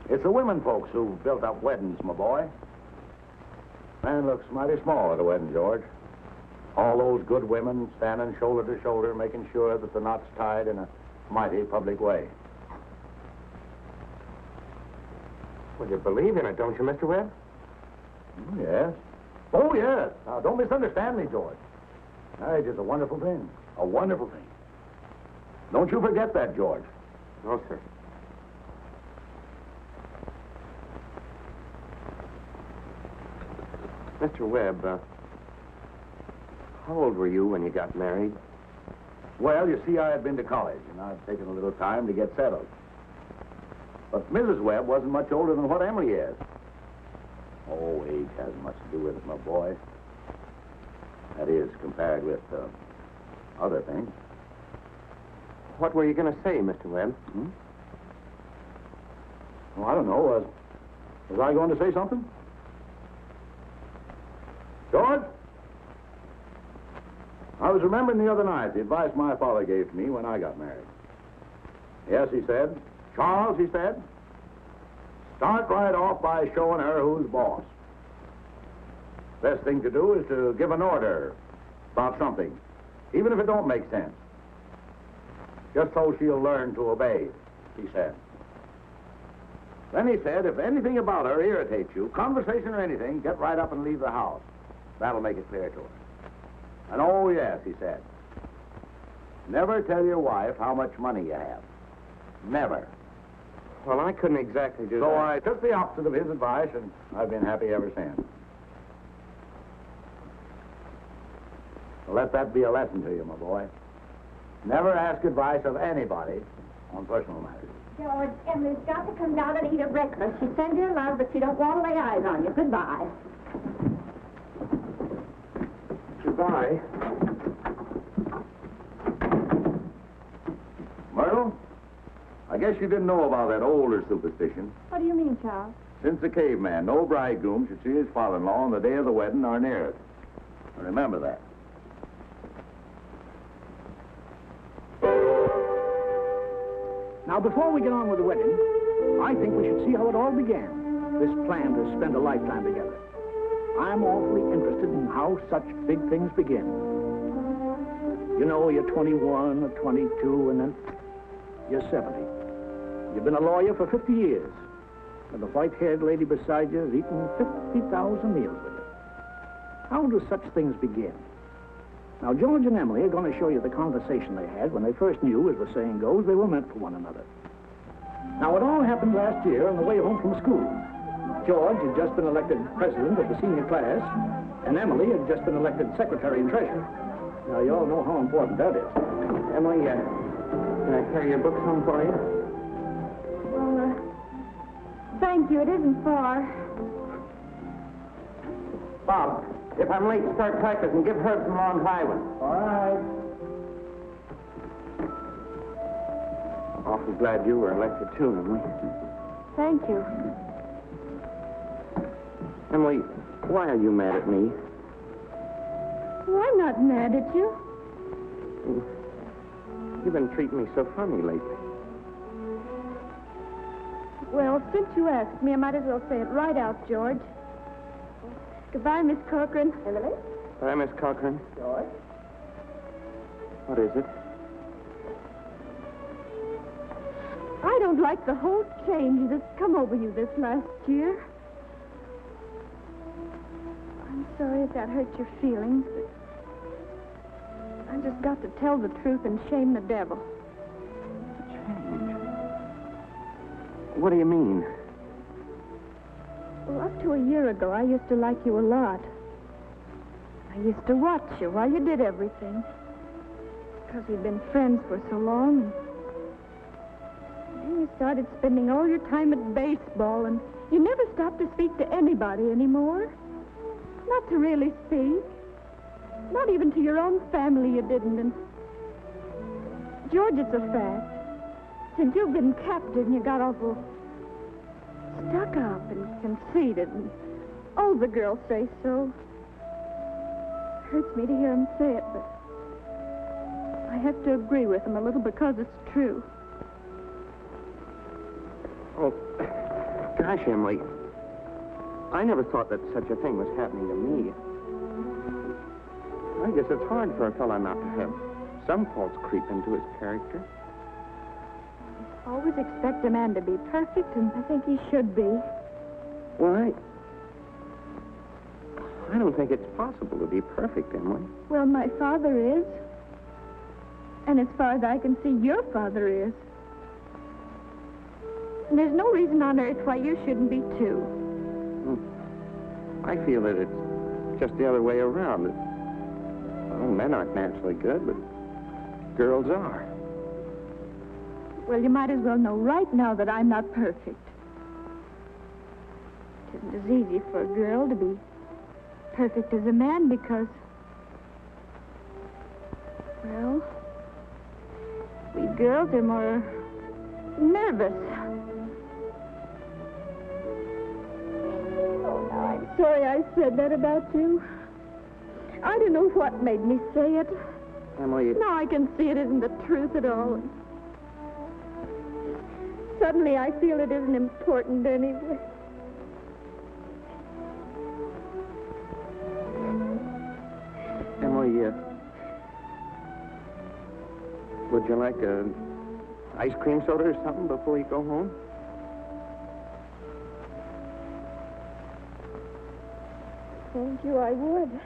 It's the women folks who've built up weddings, my boy. Man looks mighty small at a wedding, George. All those good women standing shoulder to shoulder, making sure that the knot's tied in a mighty public way. Well, you believe in it, don't you, Mr. Webb? Yes. Oh, yes. Now, don't misunderstand me, George. Marriage is a wonderful thing. A wonderful thing. Don't you forget that, George. No, sir. Mr. Webb, how old were you when you got married? Well, you see, I had been to college, and I'd taken a little time to get settled. But Mrs. Webb wasn't much older than what Emily is. Oh, age hasn't much to do with it, my boy. That is, compared with other things. What were you going to say, Mr. Webb? Well, I don't know. Was I going to say something? George? I was remembering the other night the advice my father gave to me when I got married. Yes, he said. Charles, he said, start right off by showing her who's boss. Best thing to do is to give an order about something, even if it don't make sense. Just so she'll learn to obey, he said. Then he said, if anything about her irritates you, conversation or anything, get right up and leave the house. That'll make it clear to her. And oh, yes, he said, never tell your wife how much money you have. Never. Well, I couldn't exactly do that. So I took the opposite of his advice, and I've been happy ever since. So let that be a lesson to you, my boy. Never ask advice of anybody on personal matters. George, Emily's got to come down and eat her breakfast. She sends you love, but she don't want to lay eyes on you. Goodbye. Goodbye. Myrtle, I guess you didn't know about that older superstition. What do you mean, Charles? Since the caveman, no bridegroom should see his father-in-law on the day of the wedding or near it. Remember that. Now, before we get on with the wedding, I think we should see how it all began, this plan to spend a lifetime together. I'm awfully interested in how such big things begin. You know, you're 21 or 22, and then you're 70. You've been a lawyer for 50 years, and the white-haired lady beside you has eaten 50,000 meals with you. How do such things begin? Now, George and Emily are going to show you the conversation they had when they first knew, as the saying goes, they were meant for one another. Now, it all happened last year on the way home from school. George had just been elected president of the senior class, and Emily had just been elected secretary and treasurer. Now, you all know how important that is. Emily, can I carry your books home for you? Well, thank you. It isn't far. Bob, if I'm late to start practicing, give Herb some long high ones. All right. Awfully glad you were elected, too, Emily. Thank you. Emily, why are you mad at me? Well, I'm not mad at you. You've been treating me so funny lately. Well, since you asked me, I might as well say it right out, George. Goodbye, Miss Corcoran. Emily? Bye, Miss Cochran. George? What is it? I don't like the whole change that's come over you this last year. I'm sorry if that hurt your feelings, but I just got to tell the truth and shame the devil. Change? What do you mean? Well, up to a year ago, I used to like you a lot. I used to watch you while you did everything. Because we'd been friends for so long. And then you started spending all your time at baseball, and you never stopped to speak to anybody anymore. Not to really speak. Not even to your own family you didn't. And George, it's a fact. Since you've been captain, you got awful stuck up and conceited, and all the girls say so. Hurts me to hear them say it, but I have to agree with them a little because it's true. Oh, gosh, Emily. I never thought that such a thing was happening to me. I guess it's hard for a fellow not to have some faults creep into his character. Always expect a man to be perfect, and I think he should be. Well, I don't think it's possible to be perfect, Emily. Well, my father is. And as far as I can see, your father is. And there's no reason on earth why you shouldn't be, too. I feel that it's just the other way around. That, well, men aren't naturally good, but girls are. Well, you might as well know right now that I'm not perfect. It isn't as easy for a girl to be perfect as a man because, well, we girls are more nervous. Oh, now I'm sorry I said that about you. I don't know what made me say it. Emily... Now I can see it isn't the truth at all. Suddenly I feel it isn't important anyway. Emily, would you like a ice cream soda or something before you go home? Thank you, I would.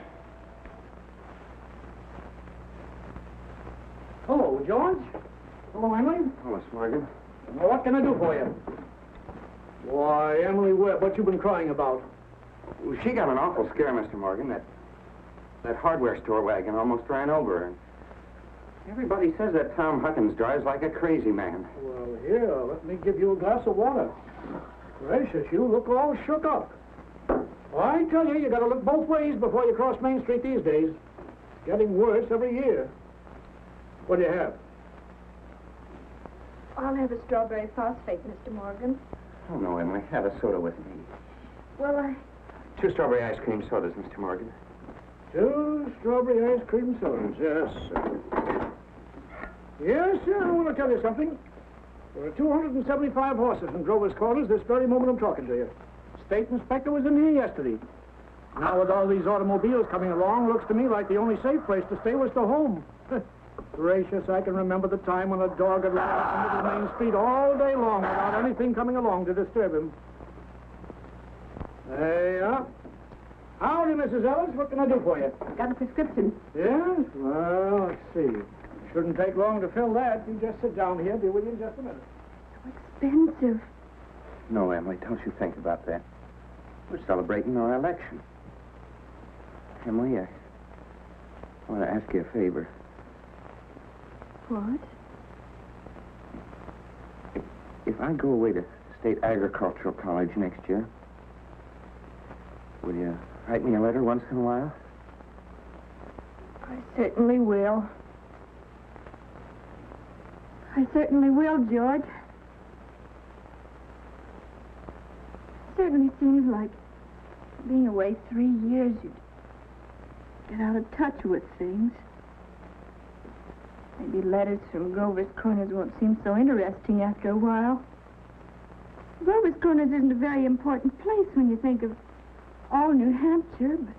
Hello, George. Hello, Emily. Oh, Miss Morgan. Well, what can I do for you? Why, Emily Webb, what you been crying about? Well, she got an awful scare, Mr. Morgan. That hardware store wagon almost ran over her. Everybody says that Tom Huckins drives like a crazy man. Well, here, let me give you a glass of water. Gracious, you look all shook up. Well, I tell you, you gotta look both ways before you cross Main Street these days. It's getting worse every year. What do you have? I'll have a strawberry phosphate, Mr. Morgan. Oh, no, Emily. Have a soda with me. Well, 2 strawberry ice cream sodas, Mr. Morgan. 2 strawberry ice cream sodas. Yes, sir. Yes, sir, I want to tell you something. There are 275 horses in Grover's Corners this very moment I'm talking to you. State inspector was in here yesterday. Now with all these automobiles coming along, looks to me like the only safe place to stay was the home. Gracious, I can remember the time when a dog had run out into the main street all day long without anything coming along to disturb him. There you are. Howdy, Mrs. Ellis. What can I do for you? got a prescription. Yes? Well, let's see. Shouldn't take long to fill that. You just sit down here. Be with you in just a minute. So expensive. No, Emily, don't you think about that. We're celebrating our election. Emily, I want to ask you a favor. What? If I go away to State Agricultural College next year, will you write me a letter once in a while? I certainly will. I certainly will, George. It certainly seems like being away 3 years, you'd get out of touch with things. Maybe letters from Grover's Corners won't seem so interesting after a while. Grover's Corners isn't a very important place when you think of all New Hampshire, but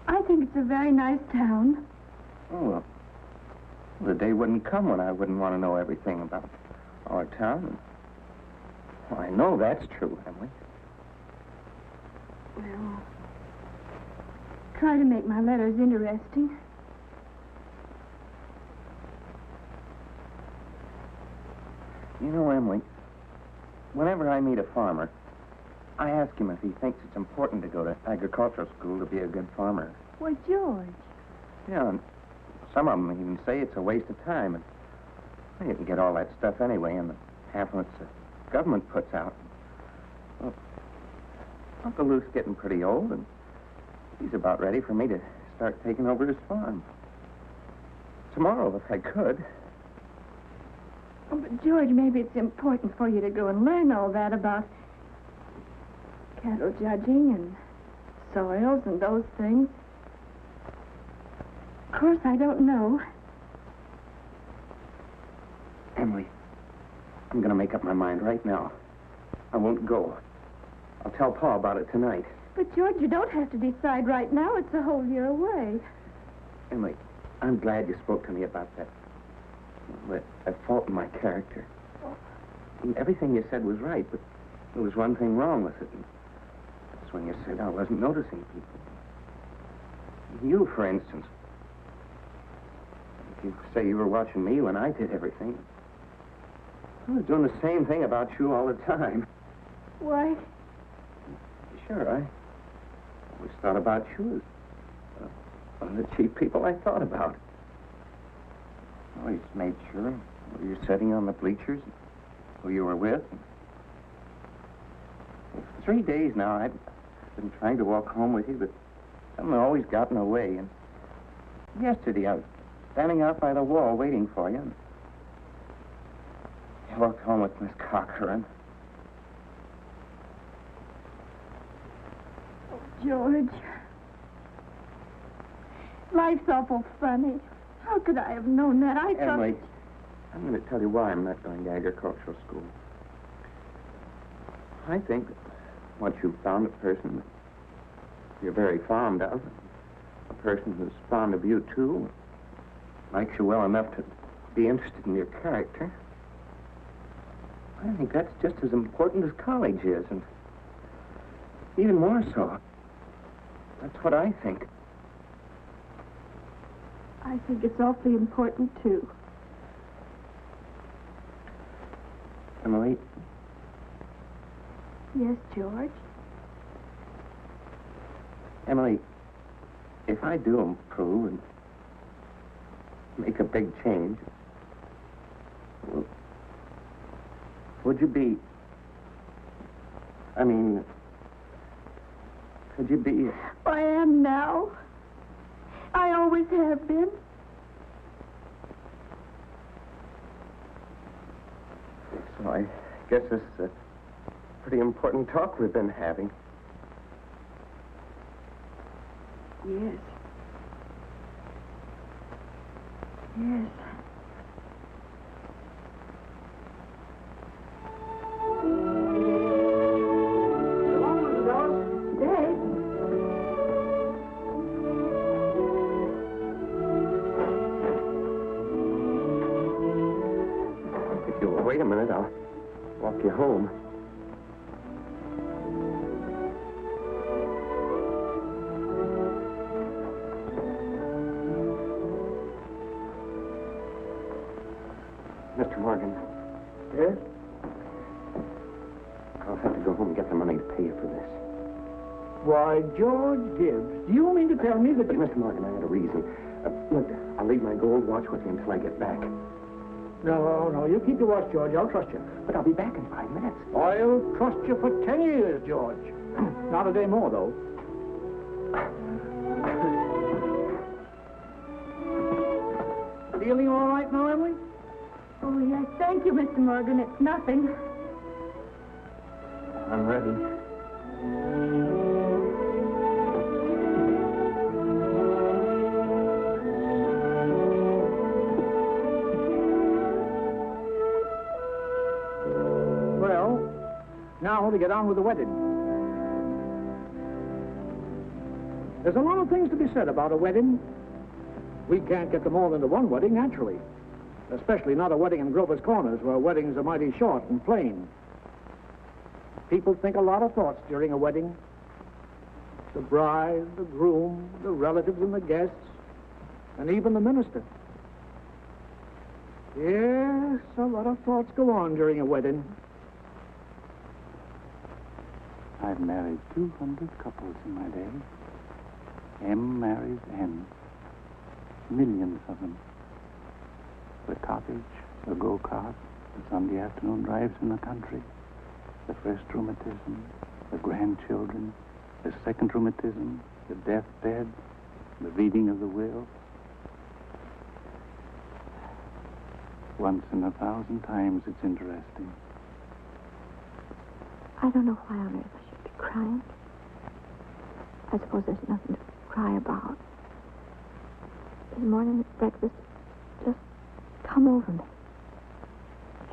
I think it's a very nice town. Oh, well, the day wouldn't come when I wouldn't want to know everything about our town. Well, I know that's true, Emily. Well, try to make my letters interesting. You know, Emily, whenever I meet a farmer, I ask him if he thinks it's important to go to agricultural school to be a good farmer. Why, George. Yeah, and some of them even say it's a waste of time. And well, you can get all that stuff anyway in the pamphlets the government puts out. Well, Uncle Luke's getting pretty old, and he's about ready for me to start taking over his farm. Tomorrow, if I could. Oh, but, George, maybe it's important for you to go and learn all that about cattle judging and soils and those things. Of course, I don't know. Emily, I'm going to make up my mind right now. I won't go. I'll tell Pa about it tonight. But, George, you don't have to decide right now. It's a whole year away. Emily, I'm glad you spoke to me about that fault in my character. And everything you said was right, but there was one thing wrong with it. And that's when you said I wasn't noticing people. You, for instance. If you say you were watching me when I did everything, I was doing the same thing about you all the time. Why? Sure, I always thought about you as one of the chief people I thought about. I always made sure where you're sitting on the bleachers, who you were with. For 3 days now, I've been trying to walk home with you, but something always got in the way. And yesterday, I was standing out by the wall waiting for you. And you walked home with Miss Cochran. George. Life's awful funny. How could I have known that? I thought... Emily, I'm going to tell you why I'm not going to agricultural school. I think that once you've found a person that you're very fond of, a person who's fond of you, too, likes you well enough to be interested in your character, I think that's just as important as college is, and even more so. That's what I think. I think it's awfully important, too. Emily? Yes, George? Emily, if I do improve and make a big change, would you be... I mean... Could you be... I am now. I always have been. So I guess this is a pretty important talk we've been having. Yes. Yes. Wait a minute, I'll walk you home. Mr. Morgan. Yes? I'll have to go home and get the money to pay you for this. Why, George Gibbs, do you mean to tell me that But, you... Mr. Morgan, I had a reason. Look, I'll leave my gold watch with you until I get back. No, you keep your watch, George. I'll trust you. But I'll be back in 5 minutes. I'll trust you for 10 years, George. Not a day more, though. Feeling all right now, Emily? Oh, yes. Thank you, Mr. Morgan. It's nothing. I'm ready. Well, now to get on with the wedding. There's a lot of things to be said about a wedding. We can't get them all into one wedding, naturally. Especially not a wedding in Grover's Corners, where weddings are mighty short and plain. People think a lot of thoughts during a wedding. The bride, the groom, the relatives and the guests, and even the minister. Yes, a lot of thoughts go on during a wedding. I've married 200 couples in my day. M marries N. Millions of them. The cottage, the go-kart, the Sunday afternoon drives in the country, the first rheumatism, the grandchildren, the second rheumatism, the deathbed, the reading of the will. Once in 1,000 times, it's interesting. I don't know why on earth I should be crying. I suppose there's nothing to cry about. This morning at breakfast just come over me.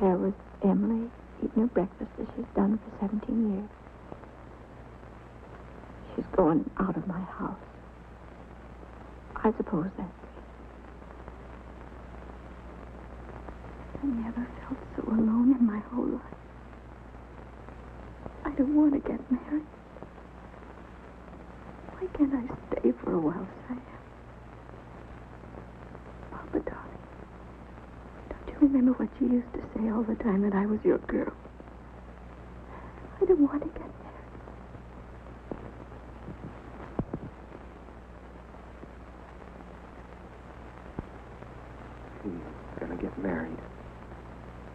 There was Emily eating her breakfast as she's done for 17 years. She's going out of my house. I suppose that's it. I never felt so alone in my whole life. I don't want to get married. Why can't I stay for a while, Sam? Papa, darling, don't you remember what you used to say all the time that I was your girl? I don't want to get married. I'm gonna get married.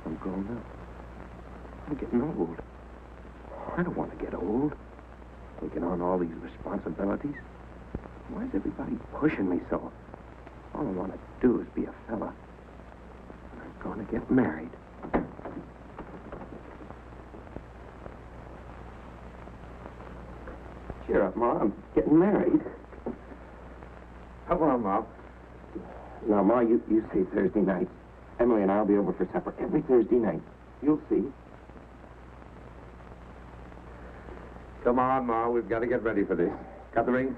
I'm grown up. I'm getting old. I don't want to get old. Taking on all these responsibilities. Why is everybody pushing me so? All I want to do is be a fella. And I'm going to get married. Cheer up, Ma. I'm getting married. Come on, Ma. Now, Ma, you say Thursday night. Emily and I'll be over for supper every Thursday night. You'll see. Come on, Ma. We've got to get ready for this. Got the ring?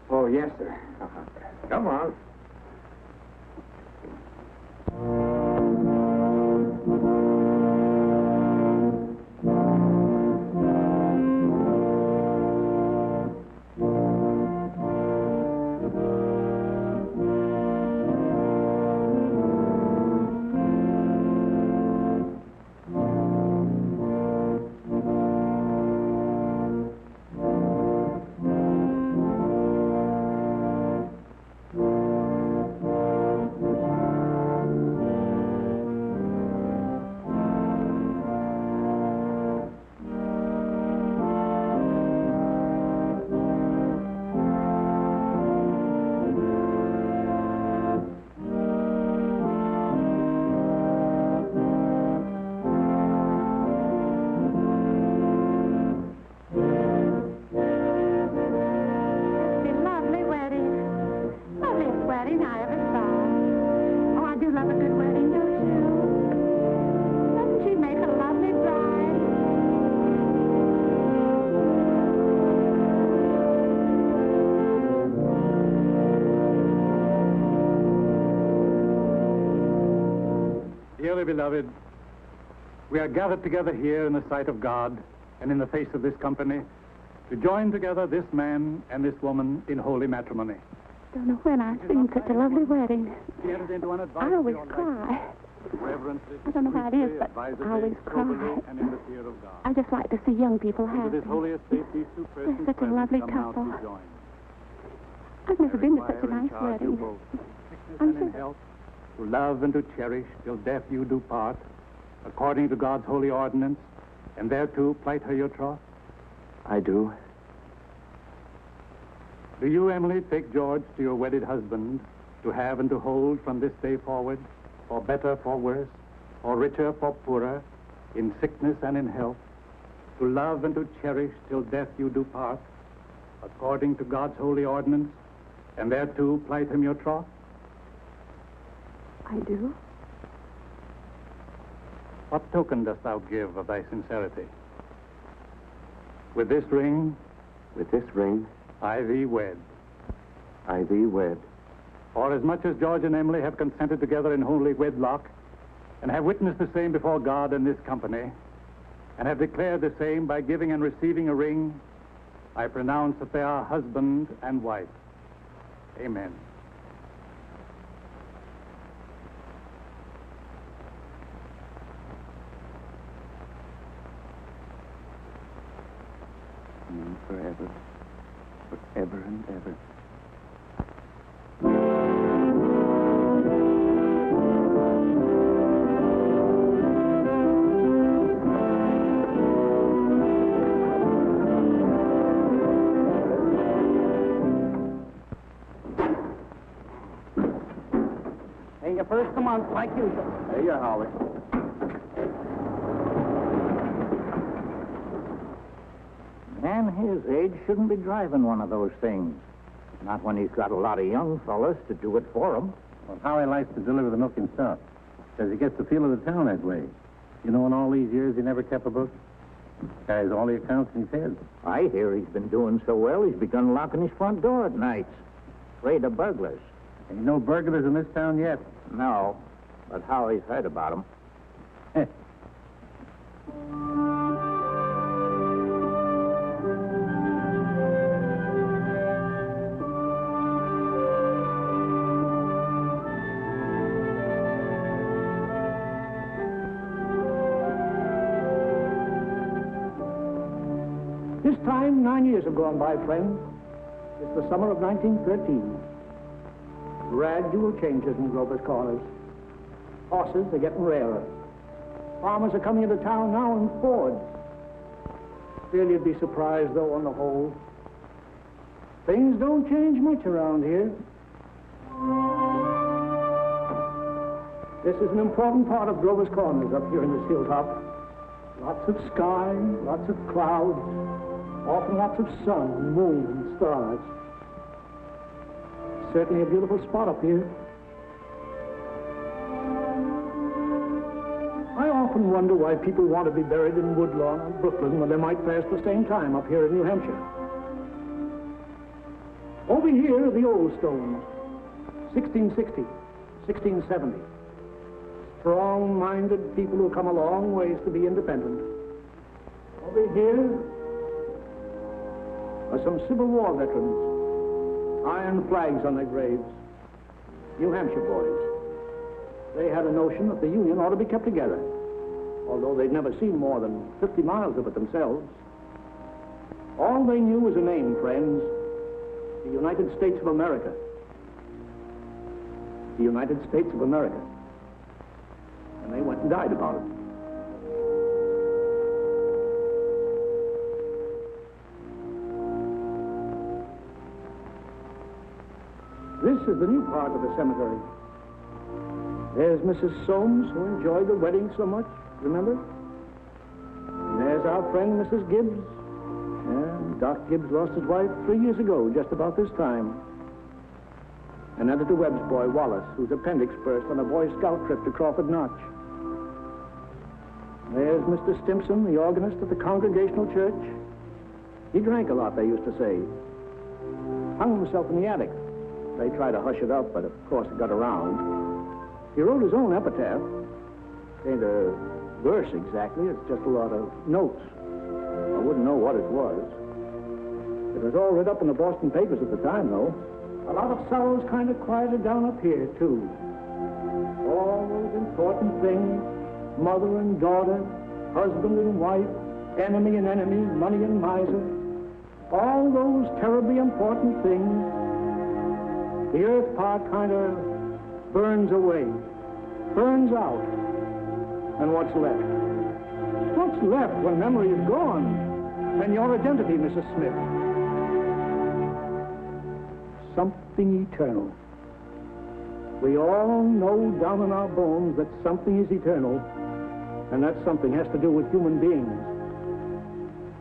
Oh, yes, sir. Come on. Dearly beloved, we are gathered together here in the sight of God and in the face of this company to join together this man and this woman in holy matrimony. Don't know when I've seen such a lovely wedding. She entered into an advice I always of your cry. life. Reverently, I don't know how it is, but advisedly, I always soberly, cry. and in the fear of God. I just like to see young people Into happy. this holy estate, these two persons such a present lovely come now couple. to join. I've never been to such a Require and nice charge you wedding. both, sickness I'm and in sure- health, to love and to cherish till death you do part, according to God's holy ordinance, and thereto plight her your troth. I do. Do you, Emily, take George to your wedded husband, to have and to hold from this day forward, for better, for worse, for richer, for poorer, in sickness and in health, to love and to cherish till death you do part, according to God's holy ordinance, and thereto plight him your troth? I do. What token dost thou give of thy sincerity? With this ring, With this ring, I thee wed. I thee wed. For as much as George and Emily have consented together in holy wedlock, and have witnessed the same before God and this company, and have declared the same by giving and receiving a ring, I pronounce that they are husband and wife. Amen. Forever. Forever and ever. Hey, your first come on, like usual. Hey, you, Holly. Man his age shouldn't be driving one of those things. Not when he's got a lot of young fellas to do it for him. Well, Howie likes to deliver the milk himself. Says he gets the feel of the town that way. You know, in all these years, he never kept a book. Carries all the accounts in his head. I hear he's been doing so well, he's begun locking his front door at nights. Afraid of burglars. Ain't no burglars in this town yet. No, but Howie's heard about them. This time, 9 years have gone by, friends. It's the summer of 1913. Gradual changes in Grover's Corners. Horses are getting rarer. Farmers are coming into town now in Fords. Still, you'd be surprised, though, on the whole. Things don't change much around here. This is an important part of Grover's Corners up here in this hilltop. Lots of sky, lots of clouds, often lots of sun and moon and stars. Certainly a beautiful spot up here. I often wonder why people want to be buried in Woodlawn or Brooklyn when they might pass the same time up here in New Hampshire. Over here are the old stones, 1660, 1670. Strong-minded people who come a long ways to be independent. Over here are some Civil War veterans. Iron flags on their graves. New Hampshire boys. They had a notion that the Union ought to be kept together, although they'd never seen more than 50 miles of it themselves. All they knew was a name, friends. The United States of America. The United States of America. And they went and died about it. This is the new part of the cemetery. There's Mrs. Soames, who enjoyed the wedding so much, remember? And there's our friend, Mrs. Gibbs. And Doc Gibbs lost his wife 3 years ago, just about this time. And Editor Webb's boy, Wallace, whose appendix burst on a Boy Scout trip to Crawford Notch. There's Mr. Stimson, the organist at the Congregational Church. He drank a lot, they used to say. Hung himself in the attic. They tried to hush it up, but of course it got around. He wrote his own epitaph. Ain't a verse exactly, it's just a lot of notes. I wouldn't know what it was. It was all read up in the Boston papers at the time, though. A lot of sorrows kind of quieted down up here, too. All those important things, mother and daughter, husband and wife, enemy and enemy, money and miser. All those terribly important things. The earth part kind of burns away, burns out. And what's left? What's left when memory is gone? And your identity, Mrs. Smith? Something eternal. We all know down in our bones that something is eternal, and that something has to do with human beings.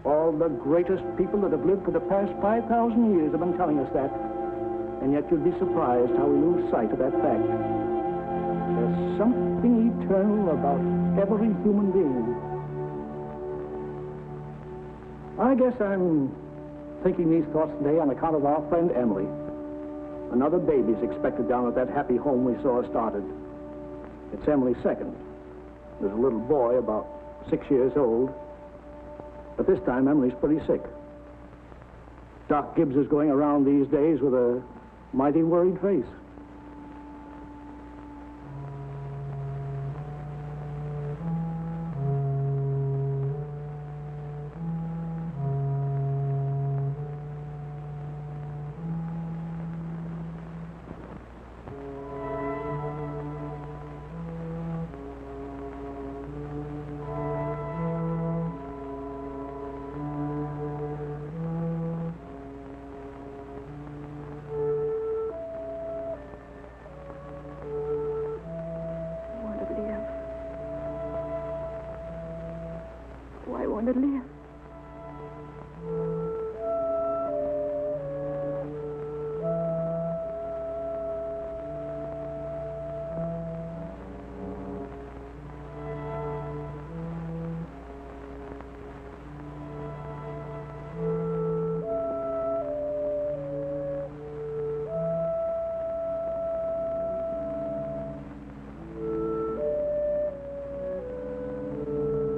All the greatest people that have lived for the past 5,000 years have been telling us that. And yet you'd be surprised how we lose sight of that fact. There's something eternal about every human being. I guess I'm thinking these thoughts today on account of our friend Emily. Another baby's expected down at that happy home we saw started. It's Emily's second. There's a little boy about 6 years old. But this time Emily's pretty sick. Doc Gibbs is going around these days with a mighty worried face. to live.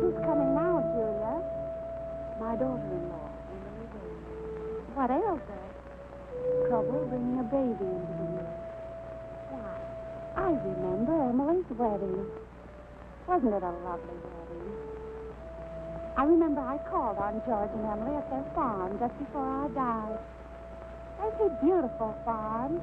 Who's coming now, Julia? My daughter-in-law, Emily Wade. What ails her? Trouble bringing a baby into the world. Why, I remember Emily's wedding. Wasn't it a lovely wedding? I remember I called on George and Emily at their farm just before I died. It's a beautiful farm.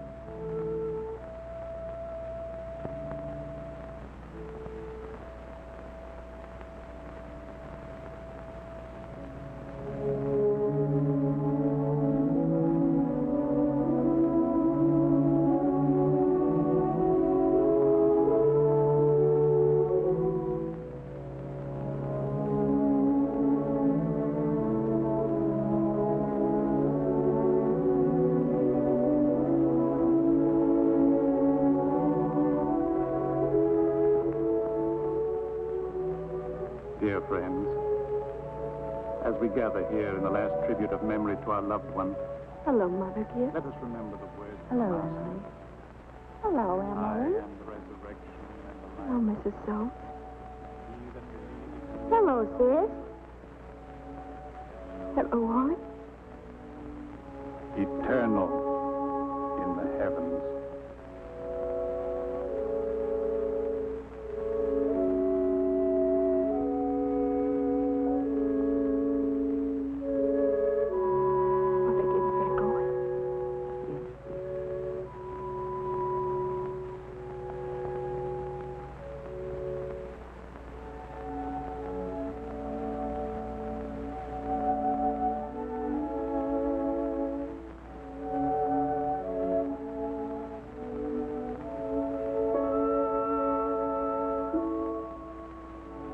Dear friends, as we gather here in the last tribute of memory to our loved one, Hello, Mother Gibb. let us remember the words of Hello, our Emily. Hello, I Emily. am the resurrection and the Hello, life. Mrs. Soames. He that believeth Hello, sis. Hello, Wally. eternal in the heavens. Mother Gibbs, they're going.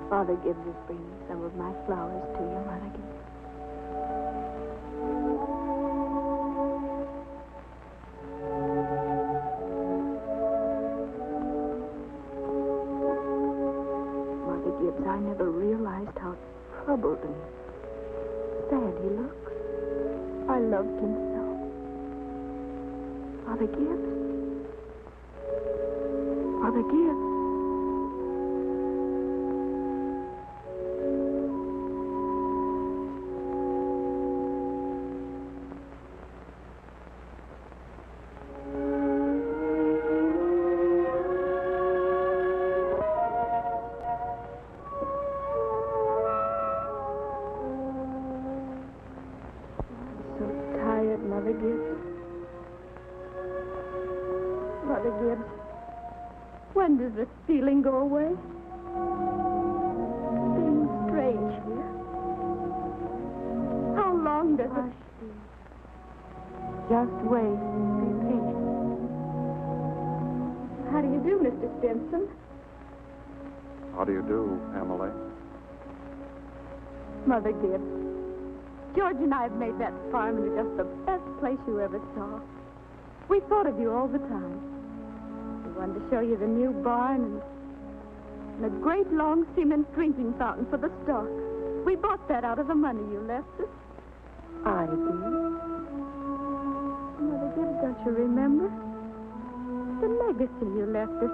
Father Gibbs is bringing some of my flowers to you, Mother Gibbs. Mother Gibbs, I never realized how troubled and sad he looks. I loved him so. Father Gibbs? Father Gibbs? So tired, Mother Gibbs. Mother Gibbs, when does this feeling go away? Seems strange here. How long does it... Just wait. Be patient. How do you do, Mr. Stimson? How do you do, Emily? Mother Gibbs, George and I have made that farm into just the best place you ever saw. We thought of you all the time. We wanted to show you the new barn and a great long cement drinking fountain for the stock. We bought that out of the money you left us. I did. Mother Gibbs, don't you remember? The legacy you left us.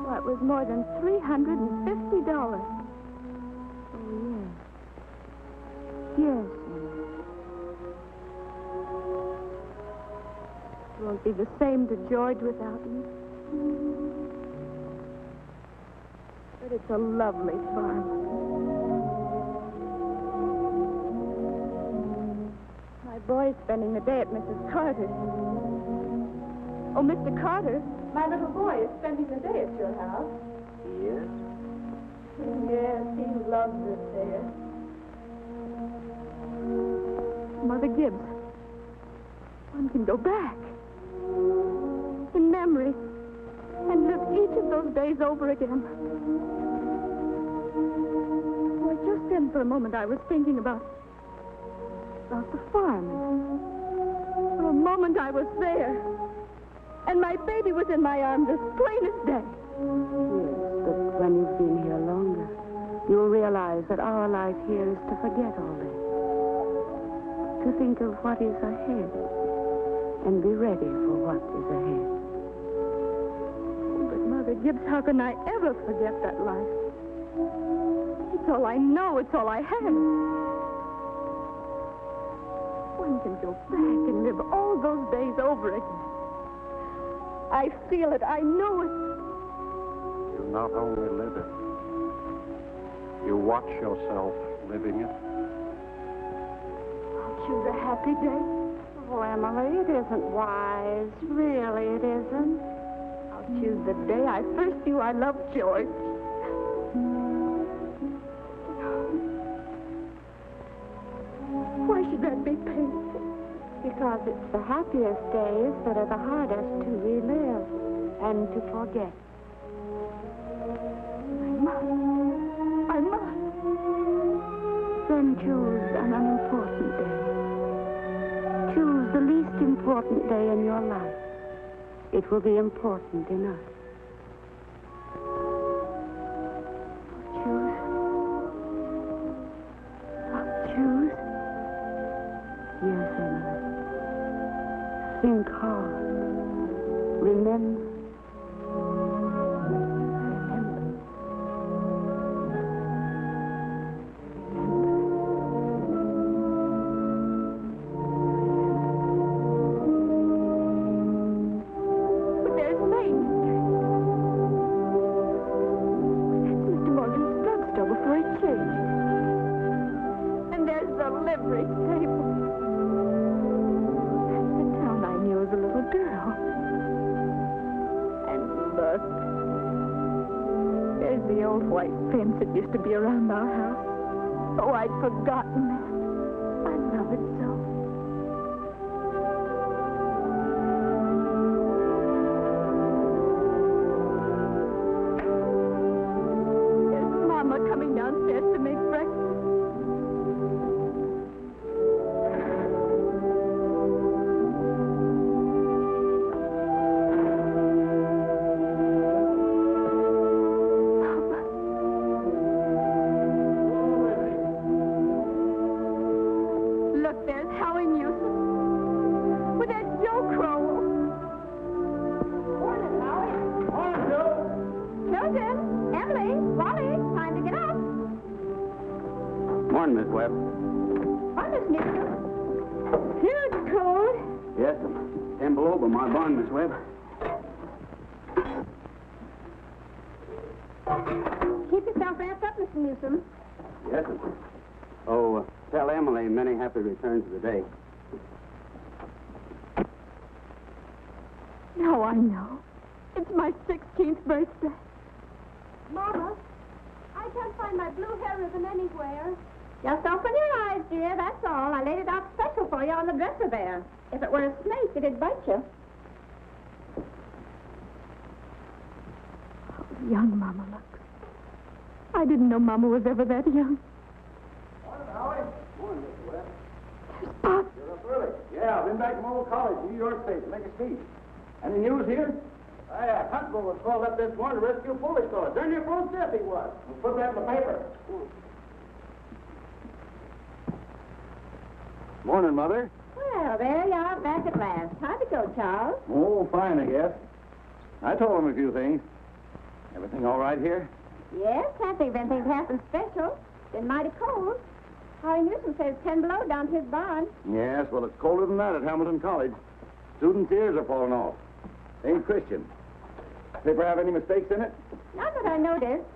Why, it was more than $350. Oh, yes. Yes. It won't be the same to George without you. But it's a lovely farm. My boy's spending the day at Mrs. Carter's. Oh, Mr. Carter, my little boy is spending the day at your house. Yes? Yes, he loves it there. Mother Gibbs, one can go back in memory and live each of those days over again. Why, just Then for a moment I was thinking about the farm. For a moment I was there. And my baby was in my arms as plain as day. Yes, but when you've been here longer, you'll realize that our life here is to forget all that. To think of what is ahead and be ready for what is ahead. But Mother Gibbs, how can I ever forget that life? It's all I know. It's all I have. One can go back and live all those days over again. I feel it. I know it. You not only live it, you watch yourself living it. I'll choose a happy day. Oh, Emily, it isn't wise. Really, it isn't. I'll choose the day I first knew I loved George. Why should that be painful? Because it's the happiest days that are the hardest to relive and to forget. I must. Then choose an unimportant day. Choose the least important day in your life. It will be important enough. I'll choose. Yes, Emily. Think hard. Remember. But there's Main Street. That's Mr. Morgan's drugstore before he changed. And there's the livery stable. That's the town I knew as a little girl. And look. There's the old white fence that used to be around our house. Oh, I'd forgotten that. I love it so. There's Mama coming downstairs to make breakfast. Look, there's Howie Newsom. With that Joe Crow. Morning, Howie. Morning, Joe. Susan, Emily, Wally, time to get up. Morning, Miss Webb. Hi, Miss Newsom. Here's the code. Yes, 10 below by my barn, Miss Webb. Keep yourself wrapped up, Mr. Newsom. Yes, sir. Oh, tell Emily many happy returns of the day. No, I know. It's my 16th birthday. Mama, I can't find my blue hair ribbon anywhere. Just open your eyes, dear, that's all. I laid it out special for you on the dresser there. If it were a snake, it'd bite you. How young Mama looks. I didn't know Mama was ever that young. Morning, Howie. Morning, Mr. Webb. There's Pop. You're up early. Yeah, I've been back from old college, New York State, to make a speech. Any news here? Huntsville was called up this morning to rescue a Polish fellow. Darn near froze death he was. We'll put that in the paper. Morning, Mother. Well, there you are, back at last. How'd it go, Charles? Oh, fine, I guess. I told him a few things. Everything all right here? Yes, can't think of anything happened special. Been mighty cold. Howie Newsom says 10 below down to his barn. Yes, well, it's colder than that at Hamilton College. Students' ears are falling off. They ain't Christian. Paper have any mistakes in it? Not that I noticed.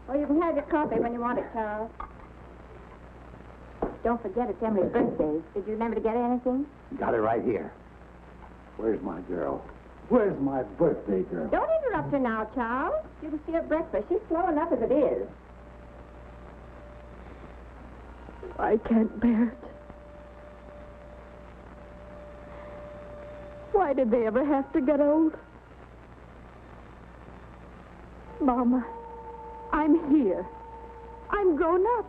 Well, you can have your coffee when you want it, Charles. Don't forget it's Emily's birthday. Did you remember to get her anything? Got it right here. Where's my girl? Where's my birthday girl? Don't interrupt her now, Charles. You can see her breakfast. She's slow enough as it is. I can't bear it. Why did they ever have to get old? Mama, I'm here. I'm grown up.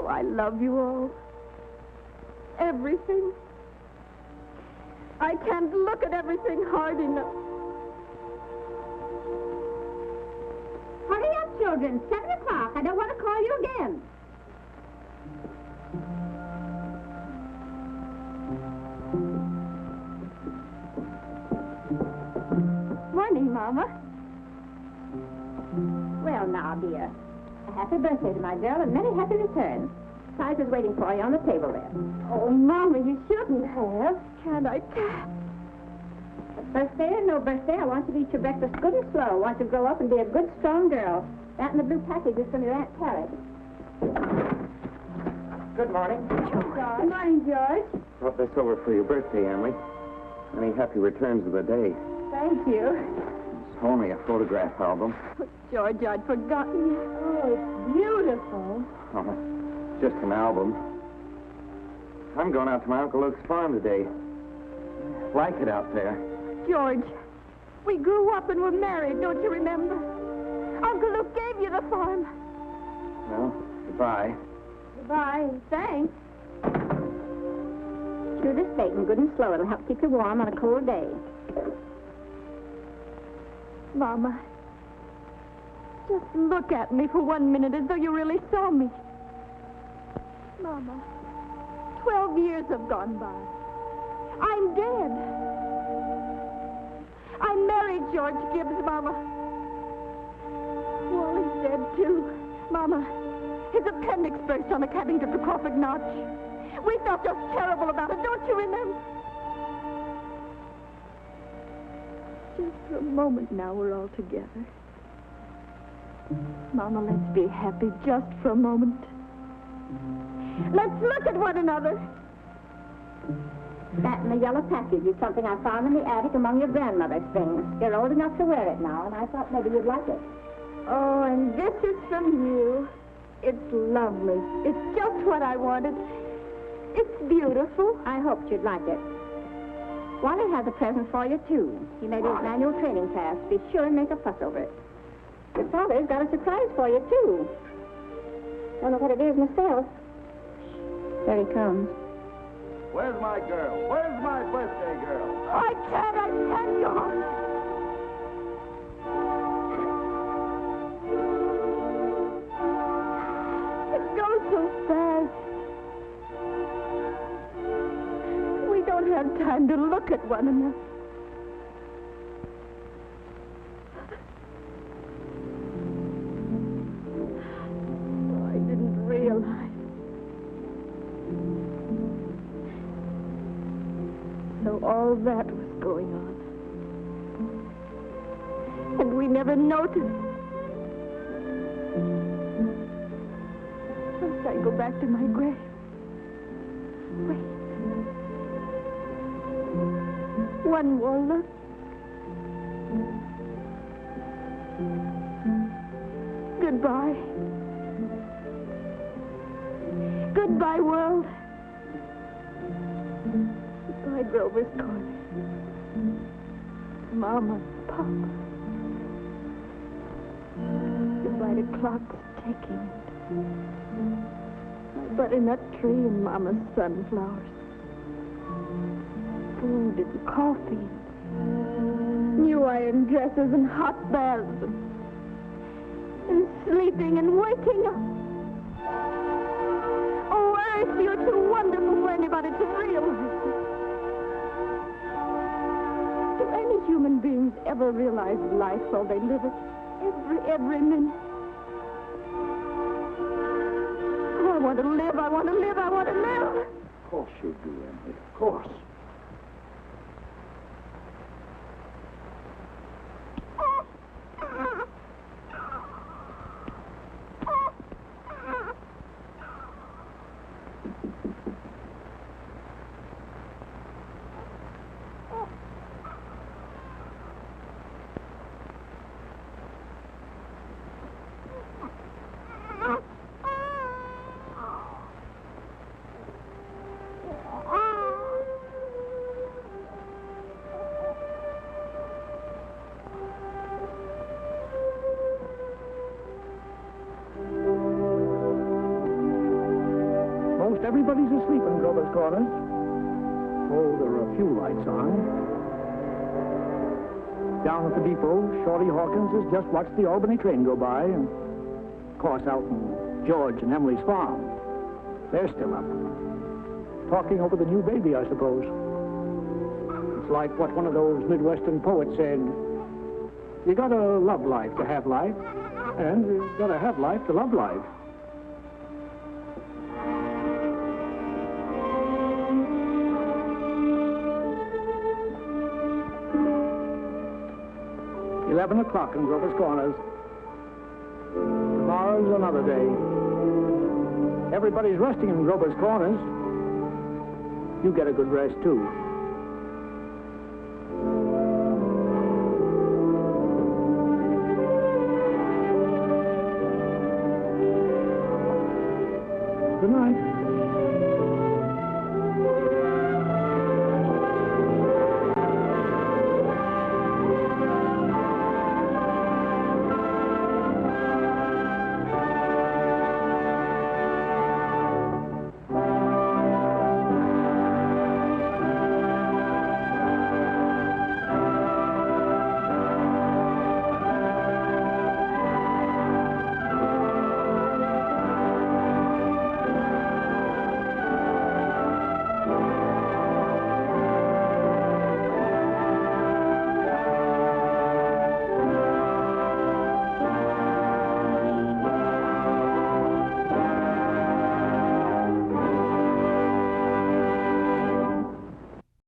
Oh, I love you all. Everything. I can't look at everything hard enough. Hurry up, children. 7 o'clock. I don't want to call you again. Morning, Mama. Well, now, dear. A happy birthday to my girl and many happy returns. Prize is waiting for you on the table there. Oh, Mama, you shouldn't have. Can't I? Birthday or no birthday, I want you to eat your breakfast good and slow. I want you to grow up and be a good, strong girl. That and the blue package is from your Aunt Carrie. Good morning. Good morning, George. Brought this over for your birthday, Emily. Any happy returns of the day. Thank you. It's only a photograph album. George, I'd forgotten you. Oh, it's beautiful. Oh, just an album. I'm going out to my Uncle Luke's farm today. Like it out there. George, we grew up and were married, don't you remember? Uncle Luke gave you the farm. Well, goodbye. Goodbye, and thanks. Chew this bacon good and slow. It'll help keep you warm on a cold day. Mama, just look at me for 1 minute as though you really saw me. Mama, 12 years have gone by. I'm dead. I married George Gibbs, Mama. Wally's dead, too. Mama, his appendix burst on a cabin trip to Crawford Notch. We felt just terrible about it, don't you remember? Just for a moment now, we're all together. Mama, let's be happy just for a moment. Let's look at one another. That and the yellow package is something I found in the attic among your grandmother's things. You're old enough to wear it now, and I thought maybe you'd like it. Oh, and this is from you. It's lovely. It's just what I wanted. It's beautiful. I hoped you'd like it. Wally has a present for you, too. He made his annual training class. Be sure and make a fuss over it. Your father's got a surprise for you, too. Don't know what it is myself. There he comes. Where's my girl? Where's my birthday girl? I can't, George. It goes so fast. We don't have time to look at one another. Oh, I didn't realize. So all that was going on. And we never noticed. First I go back to my grave. Wait. One more look. Goodbye. Goodbye, world. Goodbye, Grover's Corner. Mama, Papa. Goodbye to clocks ticking. My butternut tree and Mama's sunflowers. Food and coffee. New iron dresses and hot baths. And sleeping and waking up. Oh, Earth, you're too wonderful for anybody to realize. Do any human beings ever realize life while they live it? Every minute. Oh, I want to live, I want to live, I want to live. Of course you do, Emily. Of course. everybody's asleep in Grover's Corners. Oh, there are a few lights on. Down at the depot, Shorty Hawkins has just watched the Albany train go by, and of course out in George and Emily's farm. They're still up. Talking over the new baby, I suppose. It's like what one of those Midwestern poets said. You gotta love life to have life, and you gotta have life to love life. $11 o'clock in Grover's Corners. Tomorrow's another day. Everybody's resting in Grover's Corners. You get a good rest, too. Good night.